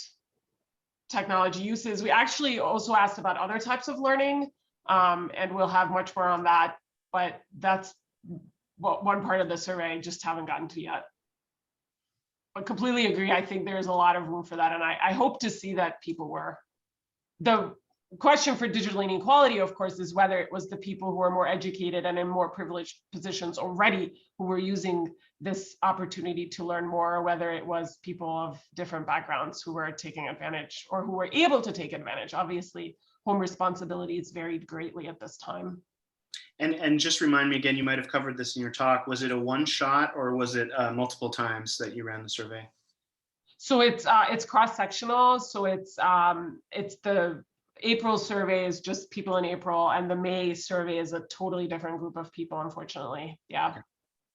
technology uses. We actually also asked about other types of learning, and we'll have much more on that, but that's one part of the survey I just haven't gotten to yet. But completely agree, I think there's a lot of room for that, and I hope to see that people were. The question for digital inequality, of course, is whether it was the people who are more educated and in more privileged positions already who were using this opportunity to learn more, or whether it was people of different backgrounds who were taking advantage or who were able to take advantage. Obviously, home responsibilities varied greatly at this time. And just remind me again, you might have covered this in your talk. Was it a one shot, or was it multiple times that you ran the survey? So it's cross-sectional. So it's the April survey is just people in April, and the May survey is a totally different group of people, unfortunately. Yeah. Okay.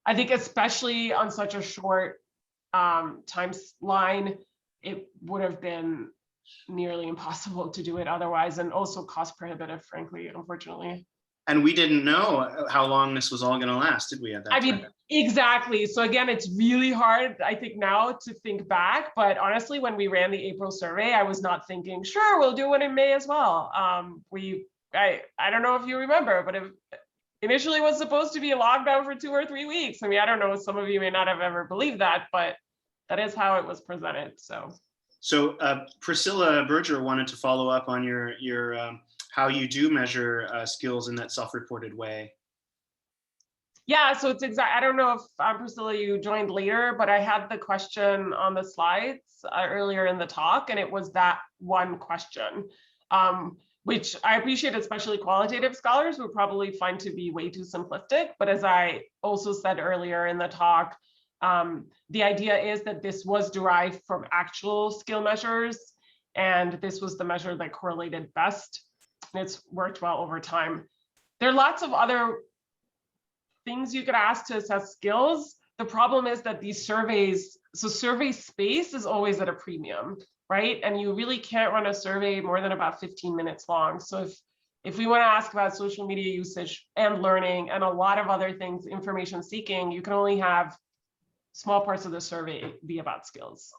I think especially on such a short timeline, it would have been nearly impossible to do it otherwise, and also cost prohibitive, frankly, unfortunately. And we didn't know how long this was all going to last, did we, at that time? I mean, exactly. So again, it's really hard, I think, now to think back. But honestly, when we ran the April survey, I was not thinking, sure, we'll do one in May as well. I don't know if you remember, but it initially was supposed to be a lockdown for 2 or 3 weeks. I mean, I don't know, some of you may not have ever believed that, but that is how it was presented. So Priscilla Berger wanted to follow up on your how you do measure skills in that self-reported way. Yeah, so it's exact. I don't know if Priscilla, you joined later, but I had the question on the slides earlier in the talk, and it was that one question, which I appreciate, especially qualitative scholars would probably find to be way too simplistic. But as I also said earlier in the talk, the idea is that this was derived from actual skill measures, and this was the measure that correlated best, and it's worked well over time. There are lots of other things you could ask to assess skills. The problem is that these surveys, so survey space is always at a premium, right? And you really can't run a survey more than about 15 minutes long. So if we want to ask about social media usage and learning and a lot of other things, information seeking, you can only have small parts of the survey be about skills.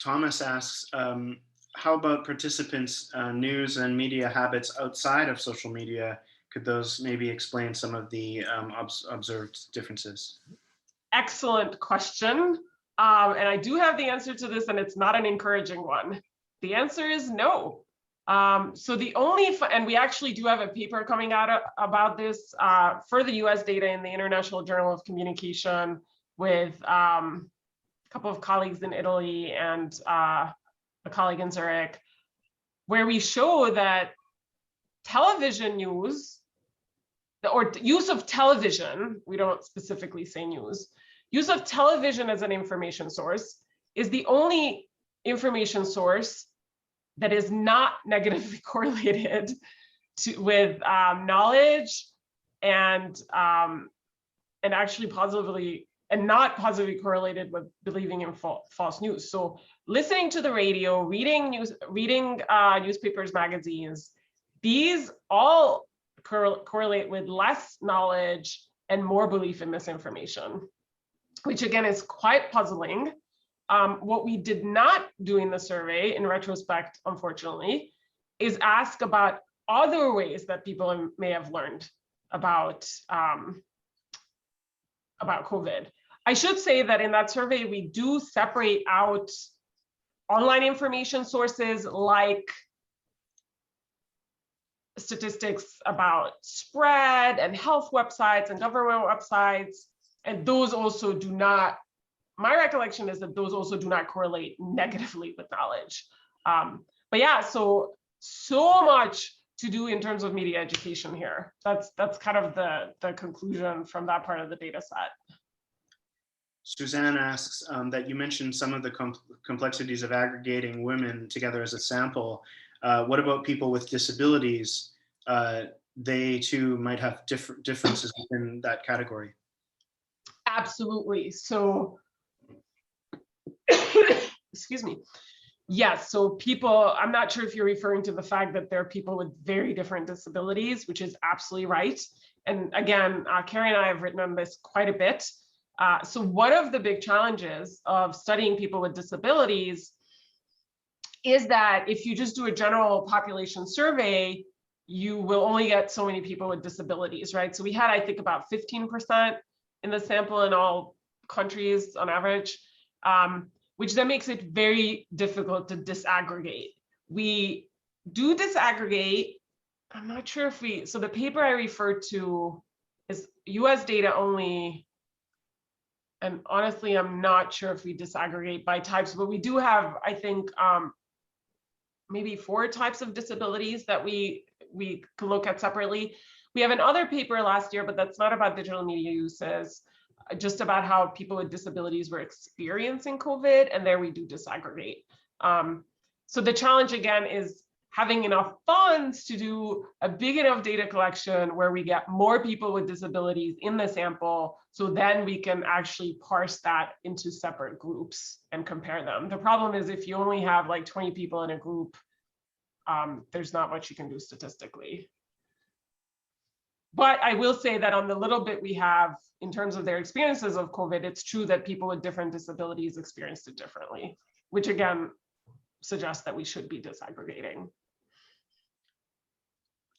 Thomas asks, how about participants' news and media habits outside of social media? Could those maybe explain some of the observed differences? Excellent question. And I do have the answer to this, and it's not an encouraging one. The answer is no. So the only, and we actually do have a paper coming out about this for the US data in the International Journal of Communication with a couple of colleagues in Italy and a colleague in Zurich, where we show that television news, or use of television, we don't specifically say news, use of television as an information source is the only information source that is not negatively correlated with knowledge and actually positively, and not positively correlated with believing in false news. So listening to the radio, reading newspapers, magazines, these all correlate with less knowledge and more belief in misinformation, which again is quite puzzling. What we did not do in the survey, in retrospect, unfortunately, is ask about other ways that people may have learned about COVID. I should say that in that survey, we do separate out online information sources like statistics about spread and health websites and government websites. And those also do not, my recollection is that those also do not correlate negatively with knowledge. But yeah, so much to do in terms of media education here. That's kind of the conclusion from that part of the data set. Suzanne asks that you mentioned some of the complexities of aggregating women together as a sample. What about people with disabilities? They too might have differences within that category. Absolutely. So, excuse me. Yes, so people, I'm not sure if you're referring to the fact that there are people with very different disabilities, which is absolutely right. And again, Carrie and I have written on this quite a bit. So one of the big challenges of studying people with disabilities is that if you just do a general population survey, you will only get so many people with disabilities, right? So we had, I think, about 15% in the sample in all countries on average, which then makes it very difficult to disaggregate. We do disaggregate. I'm not sure if we, so the paper I referred to is US data only. And honestly, I'm not sure if we disaggregate by types, but we do have, I think, maybe 4 types of disabilities that we can look at separately. We have another paper last year, but that's not about digital media uses, just about how people with disabilities were experiencing COVID, and there we do disaggregate. So the challenge again is having enough funds to do a big enough data collection where we get more people with disabilities in the sample, so then we can actually parse that into separate groups and compare them. The problem is if you only have like 20 people in a group, there's not much you can do statistically. But I will say that on the little bit we have in terms of their experiences of COVID, it's true that people with different disabilities experienced it differently, which again suggests that we should be disaggregating.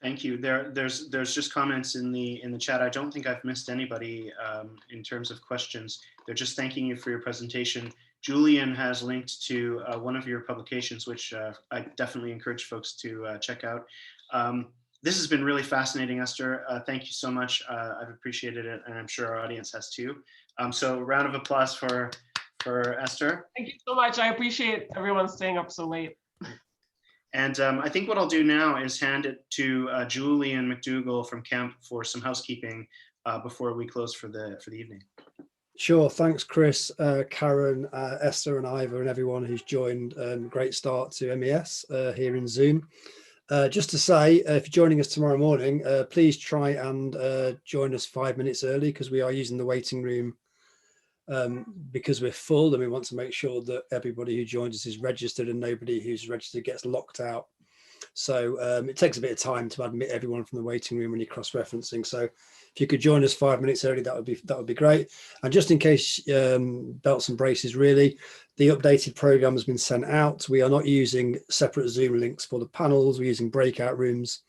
Thank you. There's just comments in the chat. I don't think I've missed anybody in terms of questions. They're just thanking you for your presentation. Julian has linked to one of your publications, which I definitely encourage folks to check out. This has been really fascinating, Esther. Thank you so much. I've appreciated it, and I'm sure our audience has too. So round of applause for Esther. Thank you so much. I appreciate everyone staying up so late. And I think what I'll do now is hand it to Julian McDougall from CEMP for some housekeeping before we close for the evening. Sure, thanks, Chris, Karen, Esther, and Ivor, and everyone who's joined. Great start to MES here in Zoom. Just to say, if you're joining us tomorrow morning, please try and join us 5 minutes early, because we are using the waiting room because we're full, and we want to make sure that everybody who joins us is registered and nobody who's registered gets locked out. So it takes a bit of time to admit everyone from the waiting room when you're cross-referencing. So if you could join us 5 minutes early, that would be great. And just in case, belts and braces, really, the updated program has been sent out. We are not using separate Zoom links for the panels. We're using breakout rooms.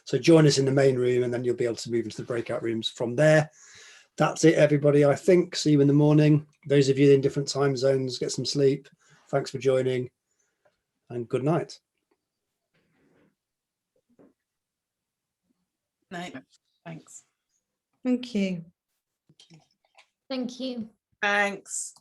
So join us in the main room, and then you'll be able to move into the breakout rooms from there. That's it, everybody, I think. See you in the morning. Those of you in different time zones, get some sleep. Thanks for joining, and good night. Night. Thanks. Thank you. Thank you. Thanks.